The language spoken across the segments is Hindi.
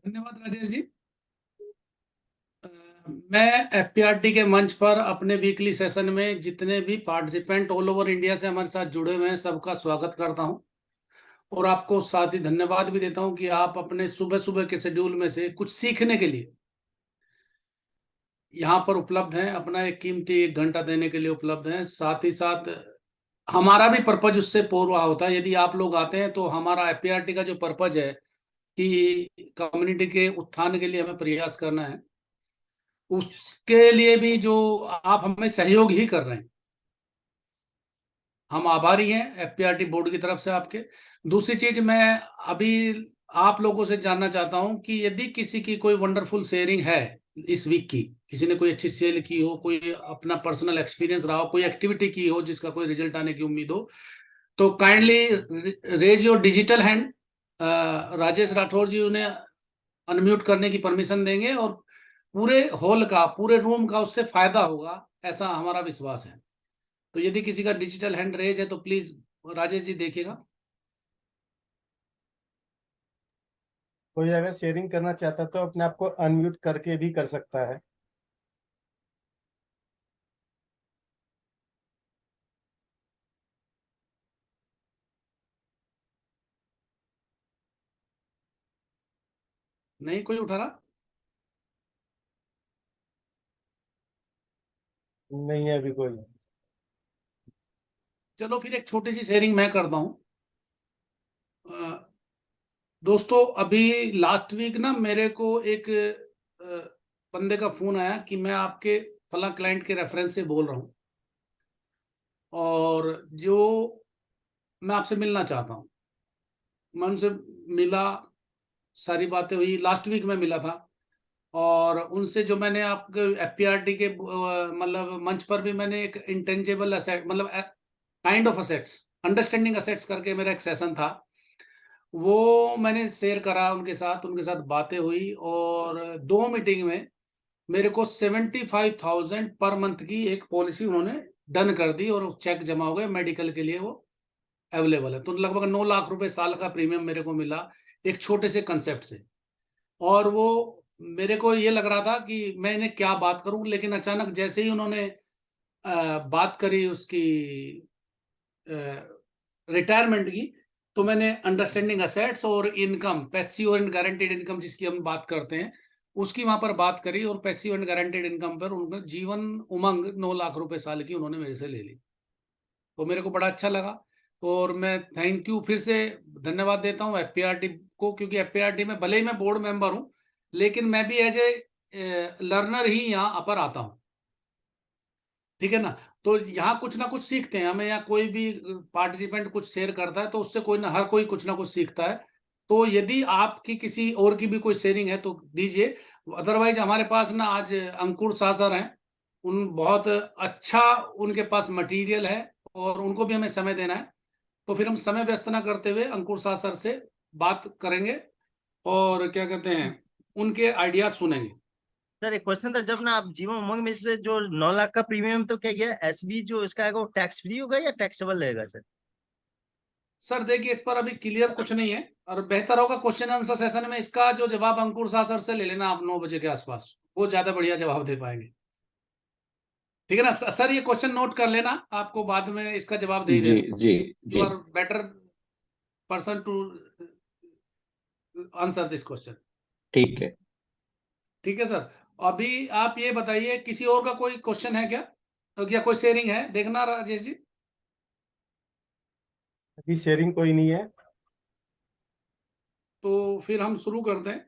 धन्यवाद राजेश जी। अ, मैं एफपीआरटी के मंच पर अपने वीकली सेशन में जितने भी पार्टिसिपेंट ऑल ओवर इंडिया से हमारे साथ जुड़े हुए हैं सबका स्वागत करता हूं और आपको साथ ही धन्यवाद भी देता हूं कि आप अपने सुबह सुबह के शेड्यूल में से कुछ सीखने के लिए यहाँ पर उपलब्ध हैं। अपना एक कीमती 1 घंटा देने के लिए उपलब्ध हैं। साथ ही साथ हमारा भी पर्पज उससे पूरा होता है। यदि आप लोग आते हैं तो हमारा एफपीआरटी का जो पर्पज है कि कम्युनिटी के उत्थान के लिए हमें प्रयास करना है, उसके लिए भी जो आप हमें सहयोग ही कर रहे हैं, हम आभारी हैं एफपीआरटी बोर्ड की तरफ से आपके। दूसरी चीज, मैं अभी आप लोगों से जानना चाहता हूं कि यदि किसी की कोई वंडरफुल शेयरिंग है इस वीक की, किसी ने कोई अच्छी सेल की हो, कोई अपना पर्सनल एक्सपीरियंस रहा हो, कोई एक्टिविटी की हो जिसका कोई रिजल्ट आने की उम्मीद हो, तो kindly raise your digital hand. Rajesh Rathore ji उन्हें अनम्यूट करने की परमिशन देंगे और पूरे हॉल का, पूरे रूम का उससे फायदा होगा, ऐसा हमारा विश्वास है। तो यदि किसी का डिजिटल हैंड रेज है तो प्लीज राजेश जी देखिएगा। कोई अगर शेयरिंग करना चाहता है तो अपने आप को अनम्यूट करके भी कर सकता है। नहीं कोई उठा रहा? नहीं है अभी कोई। चलो फिर एक छोटी सी शेयरिंग मैं करता हूँ। दोस्तों, अभी लास्ट वीक ना मेरे को एक बंदे का फोन आया कि मैं आपके फला क्लाइंट के रेफरेंस से बोल रहा हूँ और जो मैं आपसे मिलना चाहता हूँ। मैं उनसे मिला, सारी बातें हुई, लास्ट वीक में मिला था। और उनसे जो मैंने आपके एफपीआरटी के मतलब मंच पर भी मैंने एक इंटेंजेबल असेट, मतलब kind of assets, understanding assets करके मेरा एक सेशन था, वो मैंने शेयर करा उनके साथ बातें हुई और 2 मीटिंग में मेरे को 75,000 पर मंथ की एक पॉलिसी उन्होंने डन कर दी और चेक जमा हो गए, मेडिकल के लिए वो अवेलेबल है। तो लगभग 9 लाख रुपए साल का प्रीमियम मेरे को मिला एक छोटे से कंसेप्ट से। और वो मेरे को ये लग रहा था कि मैं इन्हें क्या बात करूं, लेकिन अचानक जैसे ही उन्होंने बात करी उसकी रिटायरमेंट की, तो मैंने अंडरस्टैंडिंग असेट्स और इनकम, पैसिव और गारंटीड इनकम जिसकी हम बात करते हैं, उसकी वहां पर बात करी और पैसिव एंड गारंटीड इनकम पर उन्होंने जीवन उमंग 9 लाख रुपए साल की उन्होंने मेरे से ले ली। तो मेरे को बड़ा अच्छा लगा और मैं थैंक यू फिर से धन्यवाद देता हूँ एफपीआरटी को, क्योंकि एफपीआरटी में भले ही मैं बोर्ड मेंबर हूँ लेकिन मैं भी एज ए लर्नर ही यहाँ पर आता हूँ। ठीक है ना? तो यहाँ कुछ ना कुछ सीखते हैं हमें, यहाँ कोई भी पार्टिसिपेंट कुछ शेयर करता है तो उससे कोई ना, हर कोई कुछ ना कुछ सीखता है। तो यदि आपकी किसी और की भी कोई शेयरिंग है तो दीजिए। अदरवाइज हमारे पास ना आज अंकुर शाह सर हैं, उन बहुत अच्छा उनके पास मटेरियल है और उनको भी हमें समय देना है। तो फिर हम समय व्यस्त ना करते हुए अंकुर शाह सर से बात करेंगे और क्या कहते हैं, उनके आइडियाज सुनेंगे। सर एक क्वेश्चन था, जब ना आप जीवन उमंग में से जो 9 लाख का प्रीमियम तो क्या गया एसबी जो इसका है वो टैक्स फ्री होगा या टैक्सेबल रहेगा सर? सर देखिए, इस पर अभी क्लियर कुछ नहीं है और बेहतर होगा क्वेश्चन आंसर सेशन में इसका जो जवाब अंकुर शाह सर से ले लेना आप 9 बजे के आसपास, वो ज्यादा बढ़िया जवाब दे पाएंगे। ठीक है ना सर? ये क्वेश्चन नोट कर लेना, आपको बाद में इसका जवाब दे ही जी देंगे। जी यू जी। Are better person to answer this question. ठीक है। ठीक है सर। अभी आप ये बताइए, किसी और का कोई क्वेश्चन है क्या, तो क्या कोई शेयरिंग है? देखना राजेश जी। अभी शेयरिंग कोई नहीं है। तो फिर हम शुरू करते हैं।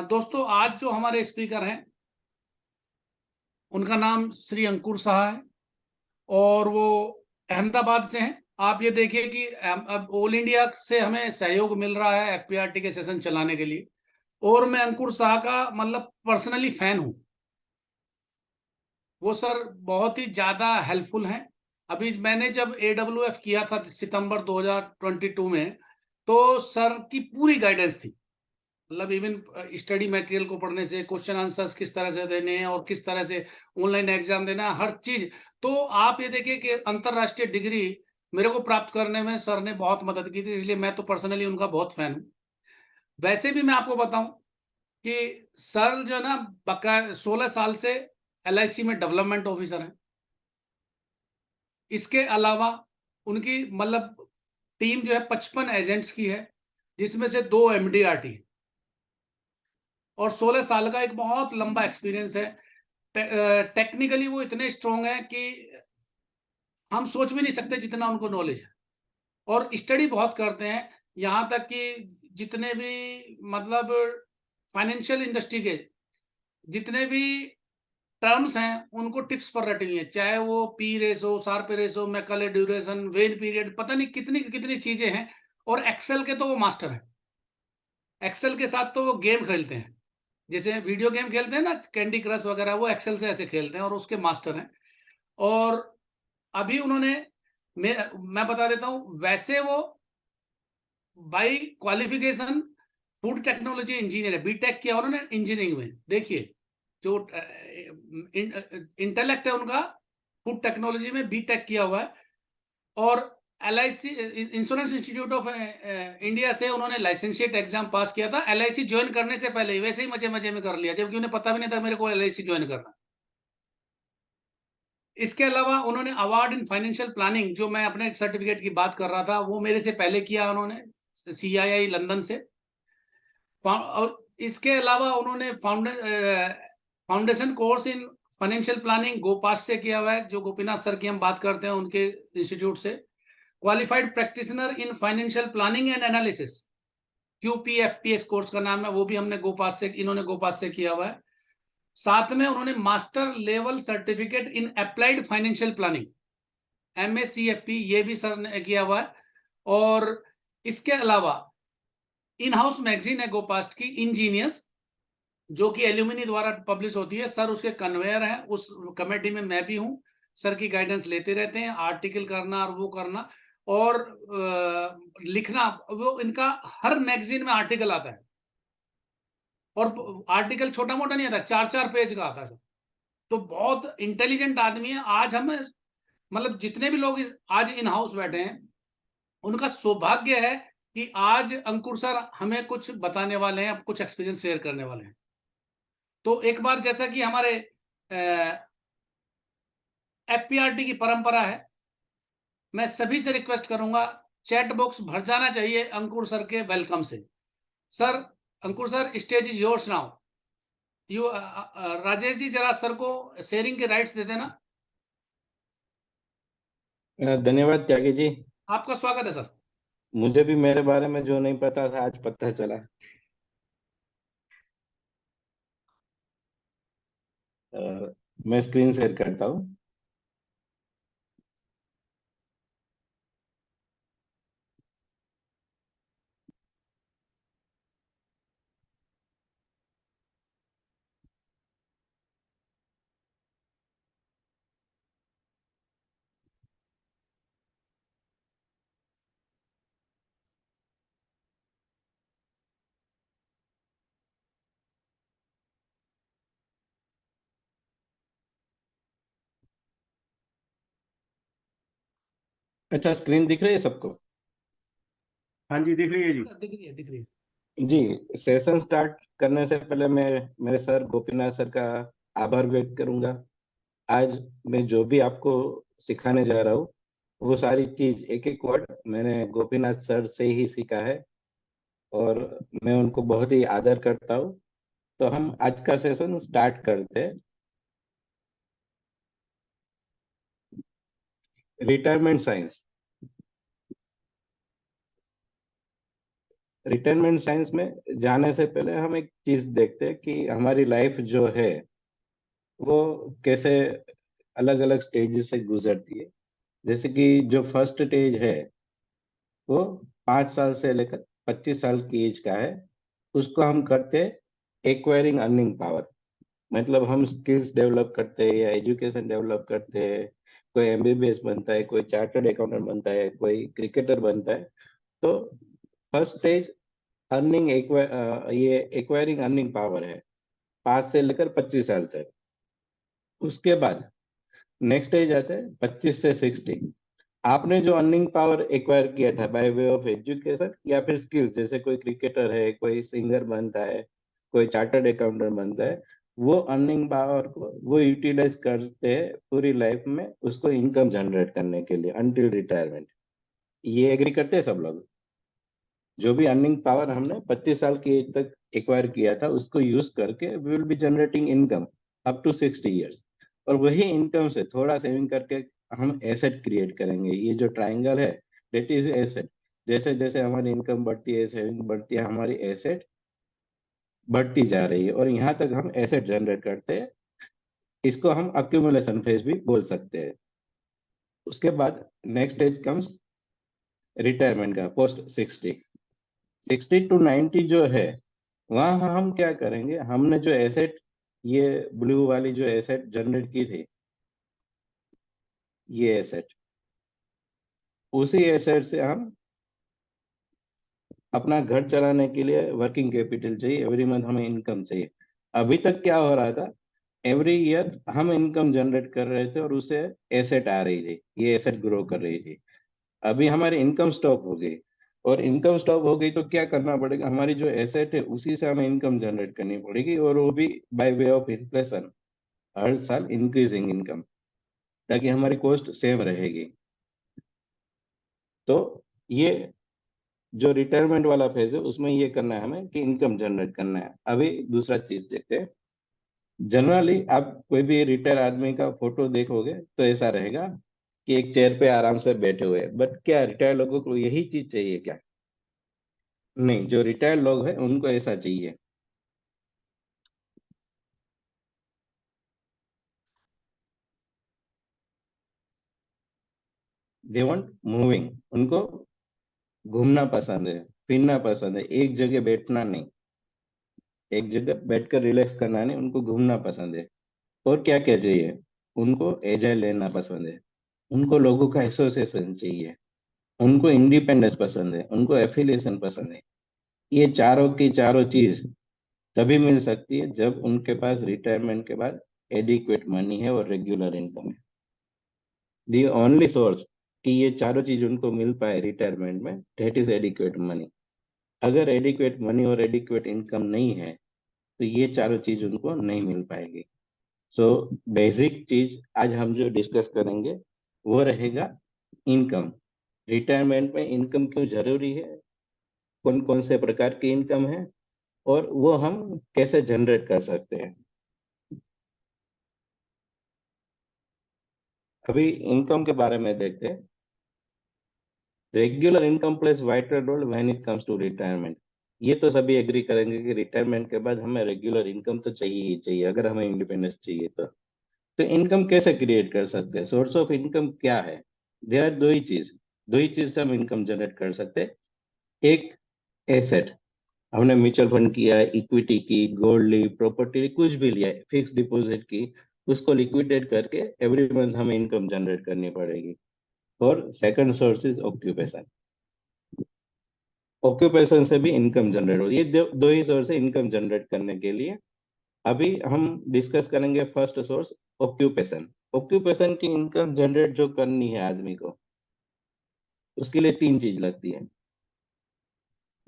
दोस्तों, आज जो हमारे स्पीकर हैं उनका नाम श्री अंकुर शाह है और वो अहमदाबाद से हैं। आप ये देखिए कि अब ऑल इंडिया से हमें सहयोग मिल रहा है एफपीआरटी के सेशन चलाने के लिए, और मैं अंकुर शाह का मतलब पर्सनली फैन हूं। वो सर बहुत ही ज्यादा हेल्पफुल हैं। अभी मैंने जब एडब्ल्यूएफ किया था सितंबर 2022 में, तो सर की पूरी गाइडेंस थी, मतलब इवन स्टडी मटेरियल को पढ़ने से, क्वेश्चन आंसर्स किस तरह से देने हैं और किस तरह से ऑनलाइन एग्जाम देना है, हर चीज। तो आप ये देखिए कि अंतरराष्ट्रीय डिग्री मेरे को प्राप्त करने में सर ने बहुत मदद की थी, इसलिए मैं तो पर्सनली उनका बहुत फैन हूँ। वैसे भी मैं आपको बताऊं कि सर जो है ना, बका 16 साल से LIC में डेवलपमेंट ऑफिसर हैं। इसके अलावा उनकी मतलब टीम जो है 55 एजेंट्स की है, जिसमें से 2 MDRT, और 16 साल का एक बहुत लंबा एक्सपीरियंस है। टेक्निकली वो इतने स्ट्रांग है कि हम सोच भी नहीं सकते जितना उनको नॉलेज है, और स्टडी बहुत करते हैं। यहाँ तक कि जितने भी मतलब फाइनेंशियल इंडस्ट्री के जितने भी टर्म्स हैं उनको टिप्स पर रटी हुई है, चाहे वो P ratio, Sharpe ratio, McClay duration, when period, पता नहीं कितनी कितनी चीजें हैं। और एक्सेल के तो वो मास्टर हैं। एक्सेल के साथ तो वो गेम खेलते हैं, जैसे वीडियो गेम खेलते हैं ना, कैंडी क्रश वगैरह, वो एक्सेल से ऐसे खेलते हैं और उसके मास्टर हैं। और अभी उन्होंने मैं बता देता हूं, वैसे वो by qualification food technology engineer है, बीटेक किया उन्होंने इंजीनियरिंग में। देखिए जो इंटेलेक्ट है उनका, फूड टेक्नोलॉजी में बीटेक किया हुआ है। और LIC insurance institute of India से उन्होंने लाइसेंशिएट एग्जाम पास किया था। LIC ज्वाइन करने से पहले वैसे ही मजे मजे में कर लिया, जबकि उन्हें पता भी नहीं था मेरे को LIC ज्वाइन करना। इसके अलावा उन्होंने अवार्ड इन फाइनेंशियल प्लानिंग, जो मैं अपने सर्टिफिकेट की बात कर रहा था, वो मेरे से पहले किया उन्होंने CII लंदन से। और इसके अलावा उन्होंने foundation course in financial planning गोपास से किया हुआ है, जो गोपीनाथ सर की हम बात करते हैं उनके इंस्टीट्यूट से। Qualified practitioner in financial planning and analysis, QPFPS course का नाम है, वो भी हमने गोपास से, इन्होंने गोपास से किया हुआ है। साथ में उन्होंने master level certificate in applied financial planning, MACFP, ये भी सर ने किया हुआ है। और इसके अलावा इन हाउस मैगजीन है गोपास्ट की, इंजीनियर्स, जो कि एल्यूमिनी द्वारा पब्लिश होती है। सर उसके कन्वेयर हैं, उस कमेटी में मैं भी हूँ। सर की गाइडेंस लेते रहते हैं, आर्टिकल करना और वो करना और लिखना। वो इनका हर मैगजीन में आर्टिकल आता है, और आर्टिकल छोटा मोटा नहीं आता, 4-4 पेज का आता है। तो बहुत इंटेलिजेंट आदमी है। आज हमें मतलब जितने भी लोग आज इन हाउस बैठे हैं, उनका सौभाग्य है कि आज अंकुर सर हमें कुछ बताने वाले हैं, कुछ एक्सपीरियंस शेयर करने वाले हैं। तो एक बार, जैसा कि हमारे FPRT की परंपरा है, मैं सभी से रिक्वेस्ट करूंगा, चैट बॉक्स भर जाना चाहिए अंकुर सर के वेलकम से। Sir, Ankur sir, stage is yours now. You Rajesh ji, जरा सर को शेयरिंग के राइट्स दे देना। धन्यवाद त्यागी जी। आपका स्वागत है सर। मुझे भी मेरे बारे में जो नहीं पता था आज पता चला। मैं स्क्रीन शेयर करता हूँ। अच्छा, स्क्रीन दिख रही है सबको? हाँ जी, दिख रही है जी। दिख रही है, दिख रही है। जी, सेशन स्टार्ट करने से पहले मैं मेरे सर गोपीनाथ सर का आभार व्यक्त करूंगा। आज मैं जो भी आपको सिखाने जा रहा हूँ, वो सारी चीज एक एक वर्ड मैंने गोपीनाथ सर से ही सीखा है, और मैं उनको बहुत ही आदर करता हूँ। तो हम आज का सेशन स्टार्ट करते हैं। Retirement science. रिटायरमेंट साइंस में जाने से पहले हम एक चीज देखते हैं कि हमारी लाइफ जो है वो कैसे अलग अलग स्टेजेस से गुजरती है। जैसे कि जो फर्स्ट स्टेज है वो 5 साल से लेकर 25 साल की एज का है। उसको हम करते हैं एक्वायरिंग अर्निंग पावर। मतलब हम स्किल्स डेवलप करते हैं या एजुकेशन डेवलप करते हैं। कोई MBBS बनता है, कोई चार्टर्ड अकाउंटेंट बनता है, कोई क्रिकेटर बनता है। तो फर्स्ट स्टेज अर्निंग ये एक्वायरिंग अर्निंग पावर है, 5 से लेकर 25 साल तक। उसके बाद नेक्स्ट स्टेज आता है 25 से 60। आपने जो अर्निंग पावर एक्वायर किया था बाय वे ऑफ एजुकेशन या फिर स्किल्स, जैसे कोई क्रिकेटर है, कोई सिंगर बनता है, कोई चार्टर्ड अकाउंटेंट बनता है, वो अर्निंग पावर को वो यूटिलाइज करते हैं पूरी लाइफ में उसको इनकम जनरेट करने के लिए अंटिल रिटायरमेंट। ये एग्री करते हैं सब लोग? जो भी अर्निंग पावर हमने 25 साल की एज तक एक्वायर किया था उसको यूज करके we will be generating income up to 60 years, और वही इनकम से थोड़ा सेविंग करके हम एसेट क्रिएट करेंगे। ये जो ट्राइंगल है दैट इज एसेट। जैसे जैसे हमारी इनकम बढ़ती है, सेविंग बढ़ती है, हमारी एसेट बढ़ती जा रही है, और यहाँ तक हम एसेट जनरेट करते हैं। इसको हम अक्यूमुलेशन फेज भी बोल सकते हैं। उसके बाद नेक्स्ट स्टेज कम्स रिटायरमेंट का, पोस्ट 60 to 90 जो है, वहां हम क्या करेंगे, हमने जो एसेट, ये ब्लू वाली जो एसेट जनरेट की थी, ये एसेट, उसी एसेट से हम अपना घर चलाने के लिए वर्किंग कैपिटल चाहिए, एवरी मंथ हमें इनकम चाहिए। अभी तक क्या हो रहा था, एवरी ईयर हम इनकम जनरेट कर रहे थे और उससे एसेट आ रही थी, ये एसेट ग्रो कर रही थी। अभी हमारी इनकम स्टॉप हो गई, और इनकम स्टॉप हो गई तो क्या करना पड़ेगा, हमारी जो एसेट है उसी से हमें इनकम जनरेट करनी पड़ेगी, और वो भी बाय वे ऑफ इन्फ्लेशन, हर साल इंक्रीजिंग इनकम, ताकि हमारी कॉस्ट सेम रहेगी। तो ये जो रिटायरमेंट वाला फेज है उसमें ये करना है हमें कि इनकम जनरेट करना है। अभी दूसरा चीज देखते हैं। जनरली आप कोई भी रिटायर आदमी का फोटो देखोगे तो ऐसा रहेगा कि एक चेयर पे आराम से बैठे हुए, बट क्या रिटायर लोगों को यही चीज चाहिए क्या? नहीं, जो रिटायर लोग हैं उनको ऐसा चाहिए। दे वांट मूविंग, उनको घूमना पसंद है, फिरना पसंद है, एक जगह बैठना नहीं, एक जगह बैठकर रिलैक्स करना नहीं, उनको घूमना पसंद है। और क्या क्या चाहिए, उनको एजाइल लेना पसंद है, उनको लोगों का एसोसिएशन चाहिए, उनको इंडिपेंडेंस पसंद है, उनको एफिलिएशन पसंद है। ये चारों की चारों चीज तभी मिल सकती है जब उनके पास रिटायरमेंट के बाद एडिक्वेट मनी है और रेगुलर इनकम है। दी ओनली सोर्स कि ये चारों चीज उनको मिल पाए रिटायरमेंट में, डेट इज एडिक्वेट मनी। अगर एडिक्वेट मनी और एडिक्वेट इनकम नहीं है तो ये चारों चीज उनको नहीं मिल पाएगी। सो बेसिक चीज आज हम जो डिस्कस करेंगे वो रहेगा इनकम। रिटायरमेंट में इनकम क्यों जरूरी है, कौन कौन से प्रकार की इनकम है, और वो हम कैसे जनरेट कर सकते हैं। अभी इनकम के बारे में देखते हैं। Regular income plays vital role when it comes to retirement. ये तो सभी एग्री करेंगे कि रिटायरमेंट के बाद हमें रेगुलर इनकम तो चाहिए ही चाहिए, अगर हमें इंडिपेंडेंस चाहिए तो इनकम कैसे क्रिएट कर सकते हैं, सोर्स ऑफ इनकम क्या है? देयर आर दो ही चीज से हम इनकम जनरेट कर सकते हैं। एक, एसेट, हमने म्यूचुअल फंड किया, इक्विटी की, गोल्ड ली, प्रॉपर्टी ली, कुछ भी लिया, फिक्स डिपॉजिट की, उसको लिक्विडेट करके एवरी मंथ हमें इनकम जनरेट करनी पड़ेगी। और second source is occupation. Occupation से भी इनकम जनरेट हो, ये दो ही सोर्स है इनकम जनरेट करने के लिए। अभी हम डिस्कस करेंगे फर्स्ट सोर्स, ऑक्यूपेशन। ऑक्यूपेशन की इनकम जनरेट जो करनी है आदमी को, उसके लिए तीन चीज लगती है,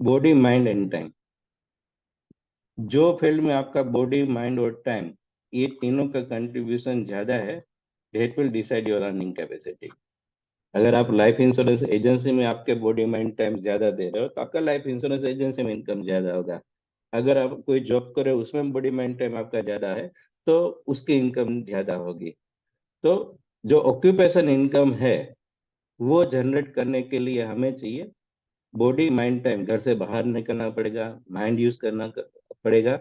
बॉडी, माइंड एंड टाइम। जो फील्ड में आपका बॉडी, माइंड और टाइम, ये तीनों का कंट्रीब्यूशन ज्यादा है, that will decide your earning capacity. अगर आप लाइफ इंश्योरेंस एजेंसी में आपके बॉडी, माइंड, टाइम ज्यादा दे रहे हो तो आपका लाइफ इंश्योरेंस एजेंसी में इनकम ज्यादा होगा। अगर आप कोई जॉब कर रहे हो उसमें बॉडी, माइंड, टाइम आपका ज्यादा है तो उसकी इनकम ज्यादा होगी। तो जो ऑक्यूपेशन इनकम है वो जनरेट करने के लिए हमें चाहिए बॉडी, माइंड, टाइम। घर से बाहर निकलना पड़ेगा, माइंड यूज करना पड़ेगा,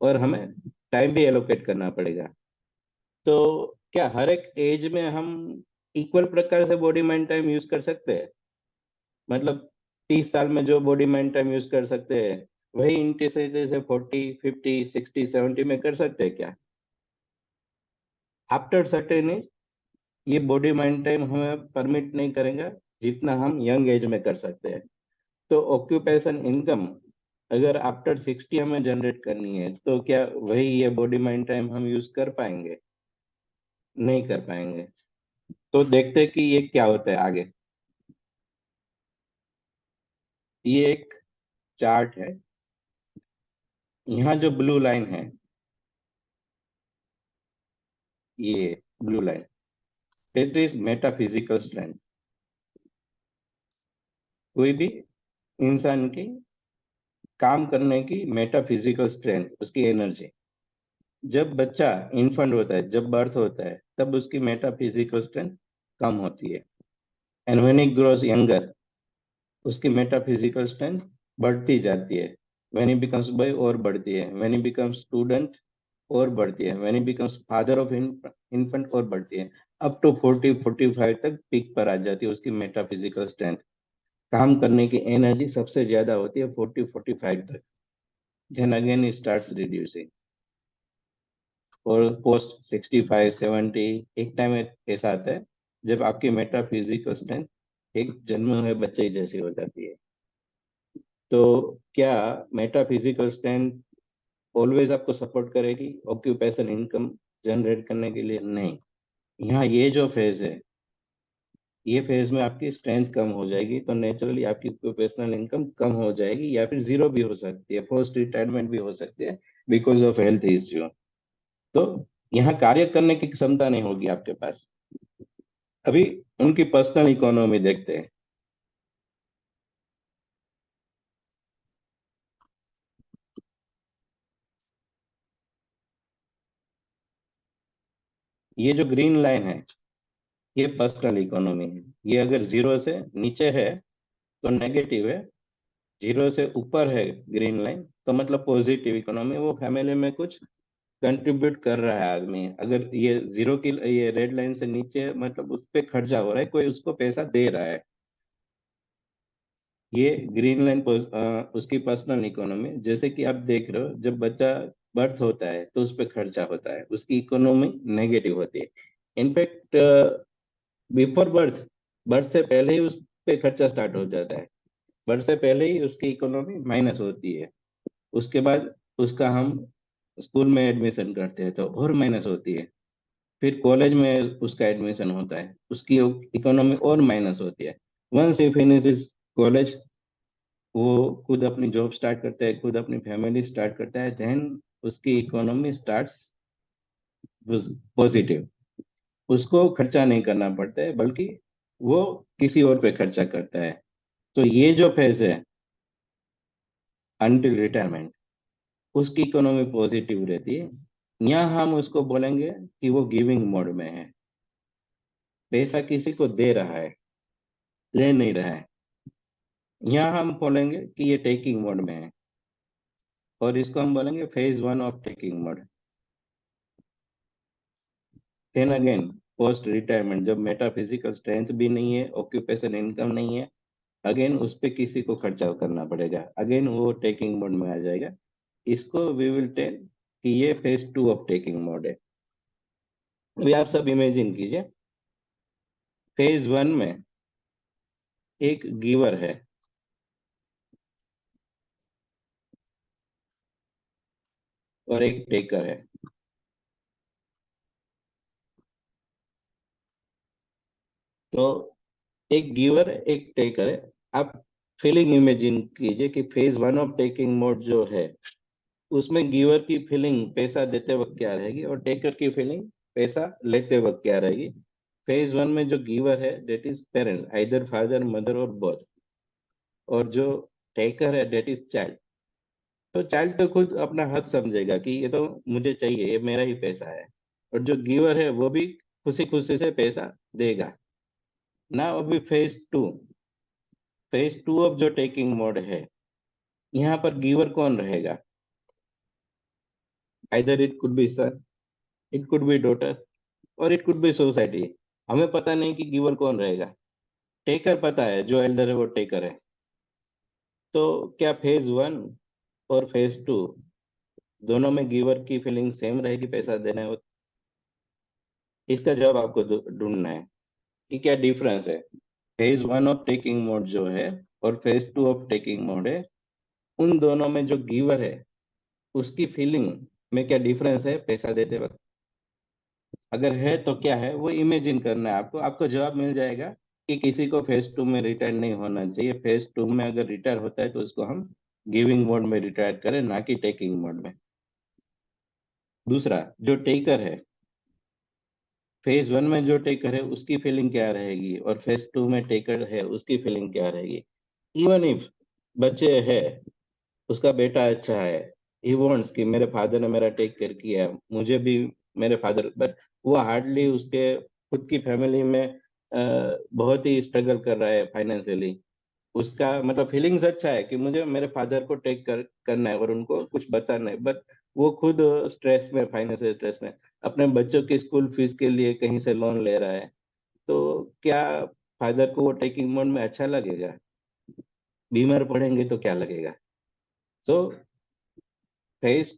और हमें टाइम भी एलोकेट करना पड़ेगा। तो क्या हर एक एज में हम इक्वल प्रकार से बॉडी, माइंड, टाइम यूज कर सकते हैं? मतलब 30 साल में जो बॉडी, माइंड, टाइम यूज कर सकते हैं वही इंटेंसिटी से 40, 50, 60, 70 में कर सकते हैं क्या? आफ्टर सर्टेन एज ये बॉडी, माइंड, टाइम हमें परमिट नहीं करेगा जितना हम यंग एज में कर सकते हैं। तो ऑक्यूपेशन इनकम अगर आफ्टर 60 हमें जनरेट करनी है तो क्या वही ये बॉडी, माइंड, टाइम हम यूज कर पाएंगे? नहीं कर पाएंगे। तो देखते हैं कि ये क्या होता है आगे। ये एक चार्ट है। यहाँ जो ब्लू लाइन है, ये blue line, it is metaphysical strength. कोई भी इंसान की काम करने की मेटाफिजिकल स्ट्रेंथ, उसकी एनर्जी। जब बच्चा इन्फेंट होता है, जब बर्थ होता है, तब उसकी मेटाफिजिकल स्ट्रेंथ कम होती है। And when he grows younger, उसकी मेटाफिजिकल स्ट्रेंथ बढ़ती जाती है। व्हेन ही बिकम्स बॉय और बढ़ती है, व्हेन ही बिकम्स स्टूडेंट और बढ़ती है, when he becomes father of infant और बढ़ती है। अप टू 40-45 तक पीक पर आ जाती है उसकी मेटाफिजिकल स्ट्रेंथ। काम करने की एनर्जी सबसे ज्यादा होती है 40-45 तक। Then again starts reducing. और पोस्ट 65-70 एक टाइम ऐसा आता है जब आपकी मेटाफिजिकल स्ट्रेंथ एक जन्मे हुए बच्चे जैसी हो जाती है। तो क्या मेटाफिजिकल स्ट्रेंथ ऑलवेज आपको सपोर्ट करेगी ऑक्यूपेशन इनकम जनरेट करने के लिए? नहीं। यहाँ ये जो फेज है, ये फेज में आपकी स्ट्रेंथ कम हो जाएगी, तो नेचुरली आपकी ऑक्यूपेशनल इनकम कम हो जाएगी, या फिर जीरो भी हो सकती है, पोस्ट रिटायरमेंट भी हो सकती है बिकॉज ऑफ हेल्थ इश्यू। तो यहाँ कार्य करने की क्षमता नहीं होगी आपके पास। अभी उनकी पर्सनल इकोनॉमी देखते हैं। ये जो ग्रीन लाइन है, ये पर्सनल इकोनॉमी है। ये अगर जीरो से नीचे है तो नेगेटिव है, जीरो से ऊपर है ग्रीन लाइन तो मतलब पॉजिटिव इकोनॉमी। वो फैमिली में कुछ कंट्रीब्यूट कर रहा है आदमी। अगर ये जीरो की, ये रेड लाइन से नीचे है, मतलब उस पे खर्चा हो रहा है, कोई उसको पैसा दे रहा है। ये ग्रीन लाइन उसकी पर्सनल इकोनॉमी। जैसे कि आप देख रहे हो, जब बच्चा बर्थ होता है तो उस पर खर्चा होता है, उसकी इकोनॉमी नेगेटिव होती है। इनफैक्ट बिफोर बर्थ, बर्थ से पहले ही उस पे खर्चा स्टार्ट हो जाता है। बर्थ से पहले ही उसकी इकोनॉमी माइनस होती है। उसके बाद उसका हम स्कूल में एडमिशन करते हैं तो और माइनस होती है। फिर कॉलेज में उसका एडमिशन होता है, उसकी इकोनॉमी और माइनस होती है। वंस ही फिनिशेस कॉलेज, वो खुद अपनी जॉब स्टार्ट करता है, खुद अपनी फैमिली स्टार्ट करता है, देन उसकी इकोनॉमी स्टार्ट्स पॉजिटिव। उसको खर्चा नहीं करना पड़ता है, बल्कि वो किसी और पे खर्चा करता है। तो ये जो फेज है अनटिल रिटायरमेंट, उसकी इकोनॉमी पॉजिटिव रहती है। यहाँ हम उसको बोलेंगे कि वो गिविंग मोड में है, पैसा किसी को दे रहा है, ले नहीं रहा है। यहाँ हम बोलेंगे कि ये टेकिंग मोड में है, और इसको हम बोलेंगे phase 1 of taking mode. Then again post retirement, जब मेटाफिजिकल स्ट्रेंथ भी नहीं है, ऑक्यूपेशन इनकम नहीं है, अगेन उस पे किसी को खर्चा करना पड़ेगा, अगेन वो टेकिंग मोड में आ जाएगा। इसको वी विल टेल कि ये फेज 2 ऑफ टेकिंग मोड है। अभी आप सब इमेजिन कीजिए, फेज 1 में एक गिवर है और एक टेकर है। तो एक गिवर एक टेकर है। आप फीलिंग इमेजिन कीजिए कि फेज 1 ऑफ टेकिंग मोड जो है, उसमें गिवर की फीलिंग पैसा देते वक्त क्या रहेगी, और टेकर की फीलिंग पैसा लेते वक्त क्या रहेगी। फेज 1 में जो गिवर है that is parents, either father mother और बोथ। और जो टेकर है डेट इज चाइल्ड। तो चाइल्ड तो खुद अपना हक समझेगा कि ये तो मुझे चाहिए, ये मेरा ही पैसा है। और जो गिवर है वो भी खुशी खुशी से पैसा देगा ना। अभी फेज 2 ऑफ जो टेकिंग मोड है, यहाँ पर गिवर कौन रहेगा? Either it could be son, it could be daughter, और इट कुड बी सोसाइटी। हमें पता नहीं कि गिवर कौन रहेगा। टेकर पता है, जो एल्डर है वो टेकर है। तो क्या फेज 1 और फेज 2 दोनों में गिवर की फीलिंग सेम रहेगी पैसा देने वक्त? इसका जवाब आपको ढूंढना है कि क्या डिफरेंस है। फेज 1 ऑफ टेकिंग मोड जो है और फेज 2 ऑफ टेकिंग मोड है, उन दोनों में जो गिवर है उसकी फीलिंग में क्या डिफरेंस है पैसा देते वक्त? अगर है तो क्या है, वो इमेजिन करना है आपको। आपको जवाब मिल जाएगा कि किसी को फेज 2 में रिटायर नहीं होना चाहिए। फेज 2 में अगर रिटायर होता है तो उसको हम गिविंग मोड में रिटायर करें, ना कि टेकिंग मोड में। दूसरा, जो टेकर है, फेज 1 में जो टेकर है उसकी फीलिंग क्या रहेगी, और फेज 2 में टेकर है उसकी फीलिंग क्या रहेगी। इवन इफ बच्चे है, उसका बेटा अच्छा है, ही वांट्स कि मेरे फादर ने मेरा टेक केयर किया, मुझे भी मेरे फादर, बट वो हार्डली उसके खुद की फैमिली में बहुत ही स्ट्रगल कर रहा है फाइनेंशियली। उसका मतलब फीलिंग्स अच्छा है कि मुझे मेरे फादर को करना है और उनको कुछ बताना है, बट वो खुद स्ट्रेस में, फाइनेंशियल स्ट्रेस में, अपने बच्चों की स्कूल फीस के लिए कहीं से लोन ले रहा है। तो क्या फादर को वो टेकिंग मोड में अच्छा लगेगा? बीमार पड़ेंगे तो क्या लगेगा? सो फेज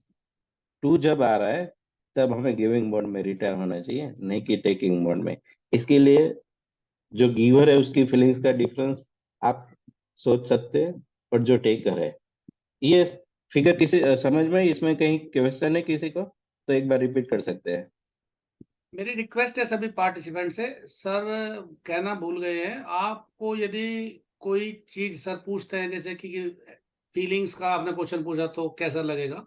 2 जब आ रहा है तब हमें गिविंग मोड में रिटायर होना चाहिए, नहीं कि टेकिंग मोड में। इसके लिए जो गिवर है उसकी फीलिंग्स का डिफरेंस आप सोच सकते हैं, और जो टेकर है, ये फिगर किसी समझ में, इसमें कहीं क्वेश्चन है किसी को तो एक बार रिपीट कर सकते हैं। मेरी रिक्वेस्ट है सभी पार्टिसिपेंट से, सर कहना भूल गए हैं, आपको यदि कोई चीज सर पूछते हैं, जैसे कि फीलिंग्स का आपने क्वेश्चन पूछा तो कैसा लगेगा,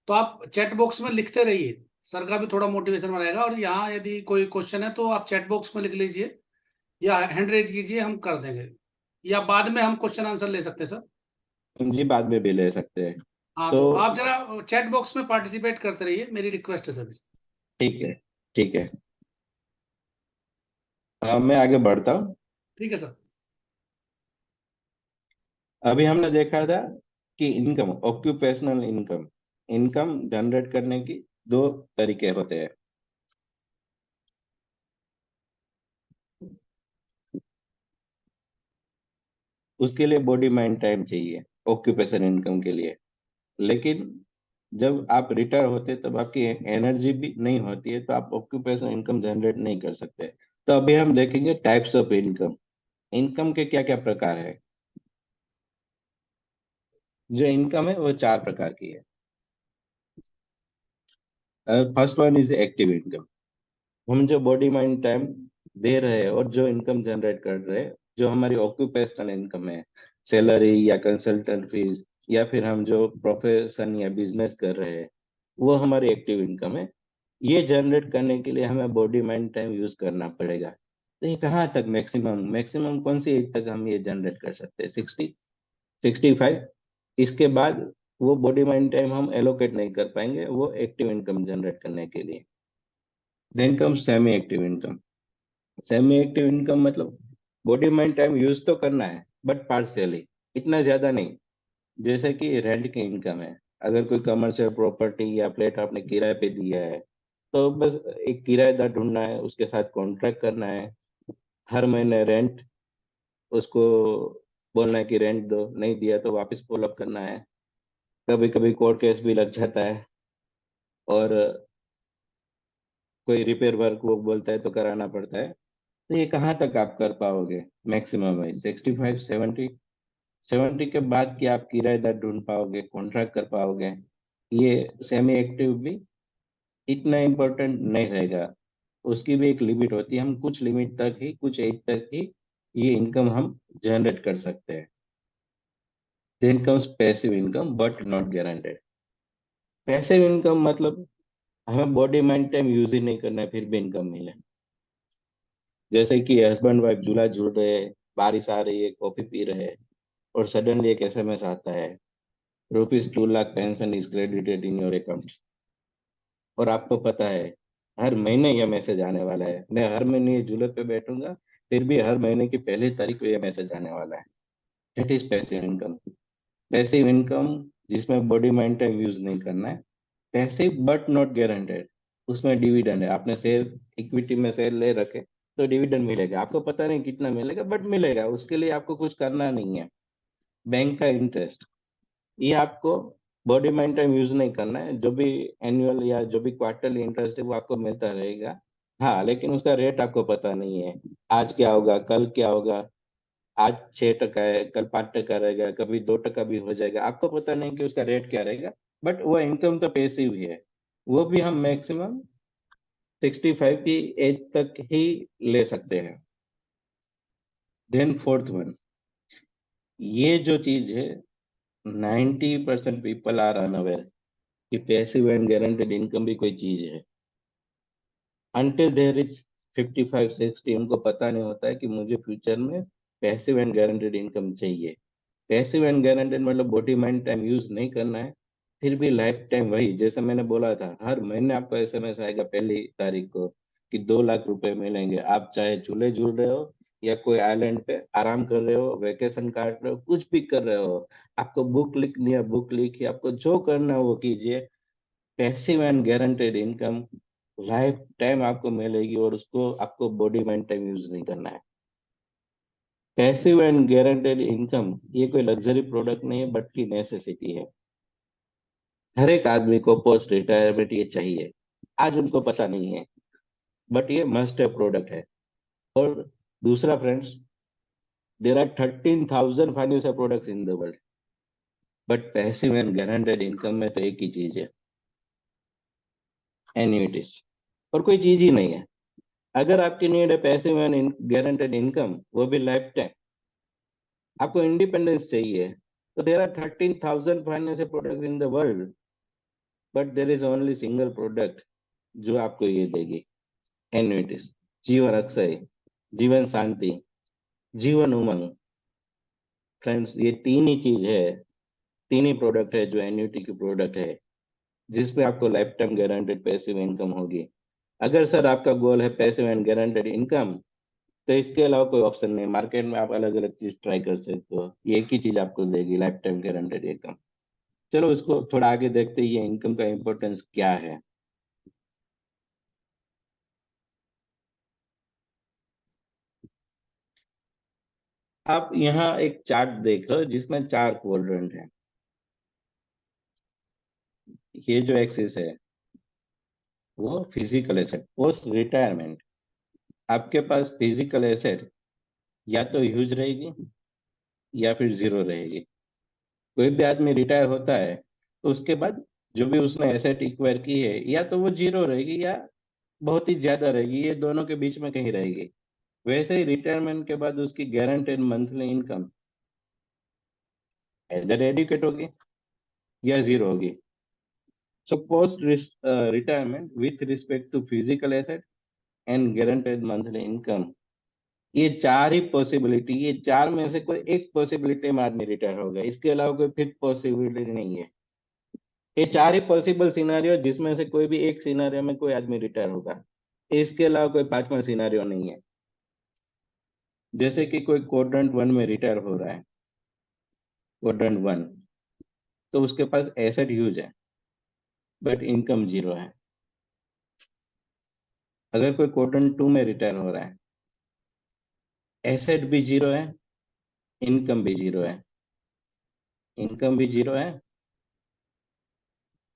तो आप चैट बॉक्स में लिखते रहिए, सर का भी थोड़ा मोटिवेशन बनेगा। और यहाँ यदि कोई क्वेश्चन है तो आप चैट बॉक्स में लिख लीजिए या हैंड रेज कीजिए, हम कर देंगे, या बाद में हम क्वेश्चन आंसर ले सकते हैं सर। जी, बाद में भी ले सकते हैं। हाँ, तो तो आप जरा चैट बॉक्स में पार्टिसिपेट करते रहिए, मेरी रिक्वेस्ट है सभी से। ठीक है, ठीक है। मैं आगे बढ़ता हूँ। ठीक है सर। अभी हमने देखा था कि income, occupational income, income generate करने की दो तरीके होते हैं। उसके लिए बॉडी माइंड टाइम चाहिए, ऑक्यूपेशन इनकम के लिए। लेकिन जब आप रिटायर होते तब आपकी एनर्जी भी नहीं होती है, तो आप ऑक्यूपेशन इनकम जनरेट नहीं कर सकते। तो अभी हम देखेंगे टाइप्स ऑफ इनकम। इनकम के क्या क्या प्रकार है। जो इनकम है वो 4 प्रकार की है। First one is active income. हम जो बॉडी माइंड टाइम दे रहे हैं और जो इनकम जनरेट कर रहे हैं, जो हमारी ऑक्यूपेशनल इनकम है, सैलरी या कंसल्टेंट फीस, या फिर हम जो प्रोफेशन या बिजनेस कर रहे हैं, वो हमारी एक्टिव इनकम है। ये जनरेट करने के लिए हमें बॉडी माइंड टाइम यूज करना पड़ेगा। तो ये कहाँ तक मैक्सिमम, मैक्सिमम कौन सी एज तक हम ये जनरेट कर सकते हैं? 65। इसके बाद वो बॉडी माइंड टाइम हम एलोकेट नहीं कर पाएंगे वो एक्टिव इनकम जनरेट करने के लिए। Then come semi active income. Semi active income मतलब बॉडी माइंड टाइम यूज तो करना है बट पार्शियली, इतना ज्यादा नहीं। जैसे कि रेंट की इनकम है। अगर कोई कमर्शियल प्रॉपर्टी या फ्लैट आपने किराए पे दिया है, तो बस एक किराएदार ढूंढना है, उसके साथ कॉन्ट्रैक्ट करना है, हर महीने रेंट उसको बोलना है कि रेंट दो, नहीं दिया तो वापस फॉलो अप करना है। कभी कभी कोर्ट केस भी लग जाता है, और कोई रिपेयर वर्क वो बोलता है तो कराना पड़ता है। तो ये कहाँ तक आप कर पाओगे? मैक्सिमम है 65, 70 के बाद कि आप किराएदार ढूंढ पाओगे, कॉन्ट्रैक्ट कर पाओगे। ये सेमी एक्टिव भी इतना इम्पोर्टेंट नहीं रहेगा। उसकी भी एक लिमिट होती है, हम कुछ लिमिट तक ही, कुछ एज तक ही ये इनकम हम जनरेट कर सकते हैं। Then comes passive income but not guaranteed. Passive income मतलब हमें बॉडी माइंड टाइम यूज ही नहीं करना है फिर भी इनकम मिले। जैसे कि हस्बैंड वाइफ झूला झूल रहे हैं, बारिश आ रही है, कॉफी पी रहे हैं, और सडनली एक एसएमएस आता है, ₹2 lakh pension is credited in your account. और आपको पता है हर महीने यह मैसेज आने वाला है, मैं हर महीने ये झूले पे बैठूंगा, फिर भी हर महीने की पहली तारीख को यह मैसेज आने वाला है। That is passive income. Passive income जिसमें बॉडी माइंड टाइम यूज नहीं करना है। Passive but not guaranteed. उसमें डिविडेंड है, आपने शेयर इक्विटी में शेयर ले रखे तो डिविडेंड मिलेगा, आपको पता नहीं कितना मिलेगा बट मिलेगा, उसके लिए आपको कुछ करना नहीं है। बैंक का इंटरेस्ट, ये आपको बॉडी माइंड टाइम यूज नहीं करना है, जो भी एनुअल या जो भी क्वार्टरली इंटरेस्ट है वो आपको मिलता रहेगा। हाँ, लेकिन उसका रेट आपको पता नहीं है, आज क्या होगा, कल क्या होगा। आज 6% है, कल 5% रहेगा, कभी 2% भी हो जाएगा, आपको पता नहीं कि उसका रेट क्या रहेगा। बट वो इनकम तो पैसिव ही है, वो भी हम मैक्सिमम 65 की एज तक ही ले सकते हैं। देन फोर्थ वन, ये जो चीज है 90% पीपल आर अनअवेयर कि पैसिव एंड गारंटेड इनकम भी कोई चीज है। अनटिल देयर इज 55-60 उनको पता नहीं होता है कि मुझे फ्यूचर में पैसिव एंड गारंटेड इनकम चाहिए। पैसिव एंड गारंटेड मतलब बॉडी माइंड टाइम यूज नहीं करना है, फिर भी लाइफ टाइम वही, जैसे मैंने बोला था, हर महीने आपको एसएमएस आएगा 1 तारीख को कि 2 लाख रुपए मिलेंगे। आप चाहे चूल्हे झूल रहे हो या कोई आइलैंड पे आराम कर रहे हो, वेकेशन काट रहे हो, कुछ भी कर रहे हो, आपको बुक लिखनी है बुक लिखिए, आपको जो करना है वो कीजिए। Passive and guaranteed income life time आपको मिलेगी और उसको आपको बॉडी माइंड टाइम यूज नहीं करना है। पैसिव एंड गारंटेड इनकम ये कोई लग्जरी प्रोडक्ट नहीं है बल्कि नेसेसिटी है। हर एक आदमी को पोस्ट रिटायरमेंट ये चाहिए, आज उनको पता नहीं है, बट ये मस्ट है प्रोडक्ट है। और दूसरा friends, there are 13,000 financial products in the world, but passive and guaranteed income में तो एक ही चीज है, एन्युइटीज, और कोई चीज ही नहीं है। अगर आपकी नीड है पैसिव एंड गारंटेड इनकम, वो भी लाइफ टाइम, आपको इंडिपेंडेंस चाहिए, तो there are 13,000 financial products in the world, but there is only single product जो आपको ये देगी, एन्युइटीज, जीवन अक्षय, जीवन शांति, जीवन उमंग। फ्रेंड्स, ये तीन ही चीज है, तीन ही प्रोडक्ट है जो एन्युइटी की प्रोडक्ट है, जिसपे आपको life time guaranteed passive income होगी। अगर सर आपका गोल है पैसिव एंड गारंटेड इनकम, तो इसके अलावा कोई ऑप्शन नहीं। मार्केट में आप अलग अलग चीज ट्राई कर सकते हो, ये एक ही चीज आपको देगी, लाइफ टाइम गारंटेड इनकम। चलो इसको थोड़ा आगे देखते हैं, ये इनकम का इंपॉर्टेंस क्या है। आप यहाँ एक चार्ट देख रहे हो जिसमें 4 क्वाड्रेंट है। ये जो एक्सिस है वो फिजिकल एसेट, पोस्ट रिटायरमेंट। आपके पास फिजिकल एसेट या तो ह्यूज रहेगी या फिर जीरो रहेगी। कोई भी आदमी रिटायर होता है तो उसके बाद जो भी उसने एसेट इक्वायर की है, या तो वो जीरो रहेगी या बहुत ही ज्यादा रहेगी, ये दोनों के बीच में कहीं रहेगी। वैसे ही रिटायरमेंट के बाद उसकी गारंटेड मंथली इनकम इधर एडुकेट होगी या जीरो होगी। So post retirement with respect to physical asset and guaranteed monthly income, ये 4 ही पॉसिबिलिटी, ये 4 में से कोई एक पॉसिबिलिटी में आदमी रिटायर होगा, इसके अलावा कोई फिफ्थ पॉसिबिलिटी नहीं है। ये 4 ही पॉसिबल सिनारियो जिसमें से कोई भी एक सिनारियो में कोई आदमी रिटायर होगा, इसके अलावा कोई 5वां सिनारियो नहीं है। जैसे कि कोई क्वाड्रेंट 1 में रिटायर हो रहा है, क्वाड्रेंट 1, तो उसके पास एसेट ह्यूज है बट इनकम जीरो है। अगर कोई क्वाड्रेंट 2 में रिटायर हो रहा है, एसेट भी जीरो है, इनकम भी जीरो है, इनकम भी जीरो है,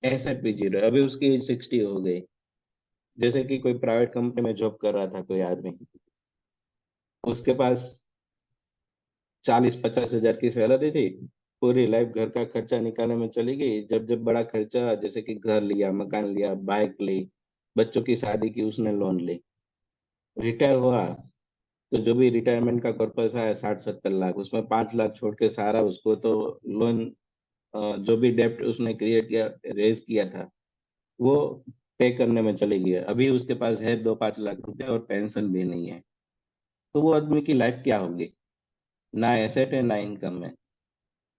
एसेट भी जीरो है। अभी उसकी एज 60 हो गई। जैसे कि कोई प्राइवेट कंपनी में जॉब कर रहा था कोई आदमी, उसके पास 40-50 हजार की सैलरी थी, पूरी लाइफ घर का खर्चा निकालने में चली गई। जब जब बड़ा खर्चा, जैसे कि घर लिया, मकान लिया, बाइक ली, बच्चों की शादी की, उसने लोन ली, रिटायर हुआ, तो जो भी रिटायरमेंट का कॉर्पस आया 60-70 लाख, उसमें 5 लाख छोड़ के सारा उसको तो लोन, जो भी डेप्ट उसने क्रिएट किया, रेज किया था, वो पे करने में चली गई। अभी उसके पास है 2-5 लाख रुपए और पेंशन भी नहीं है। तो वो आदमी की लाइफ क्या होगी? ना एसेट है ना इनकम है,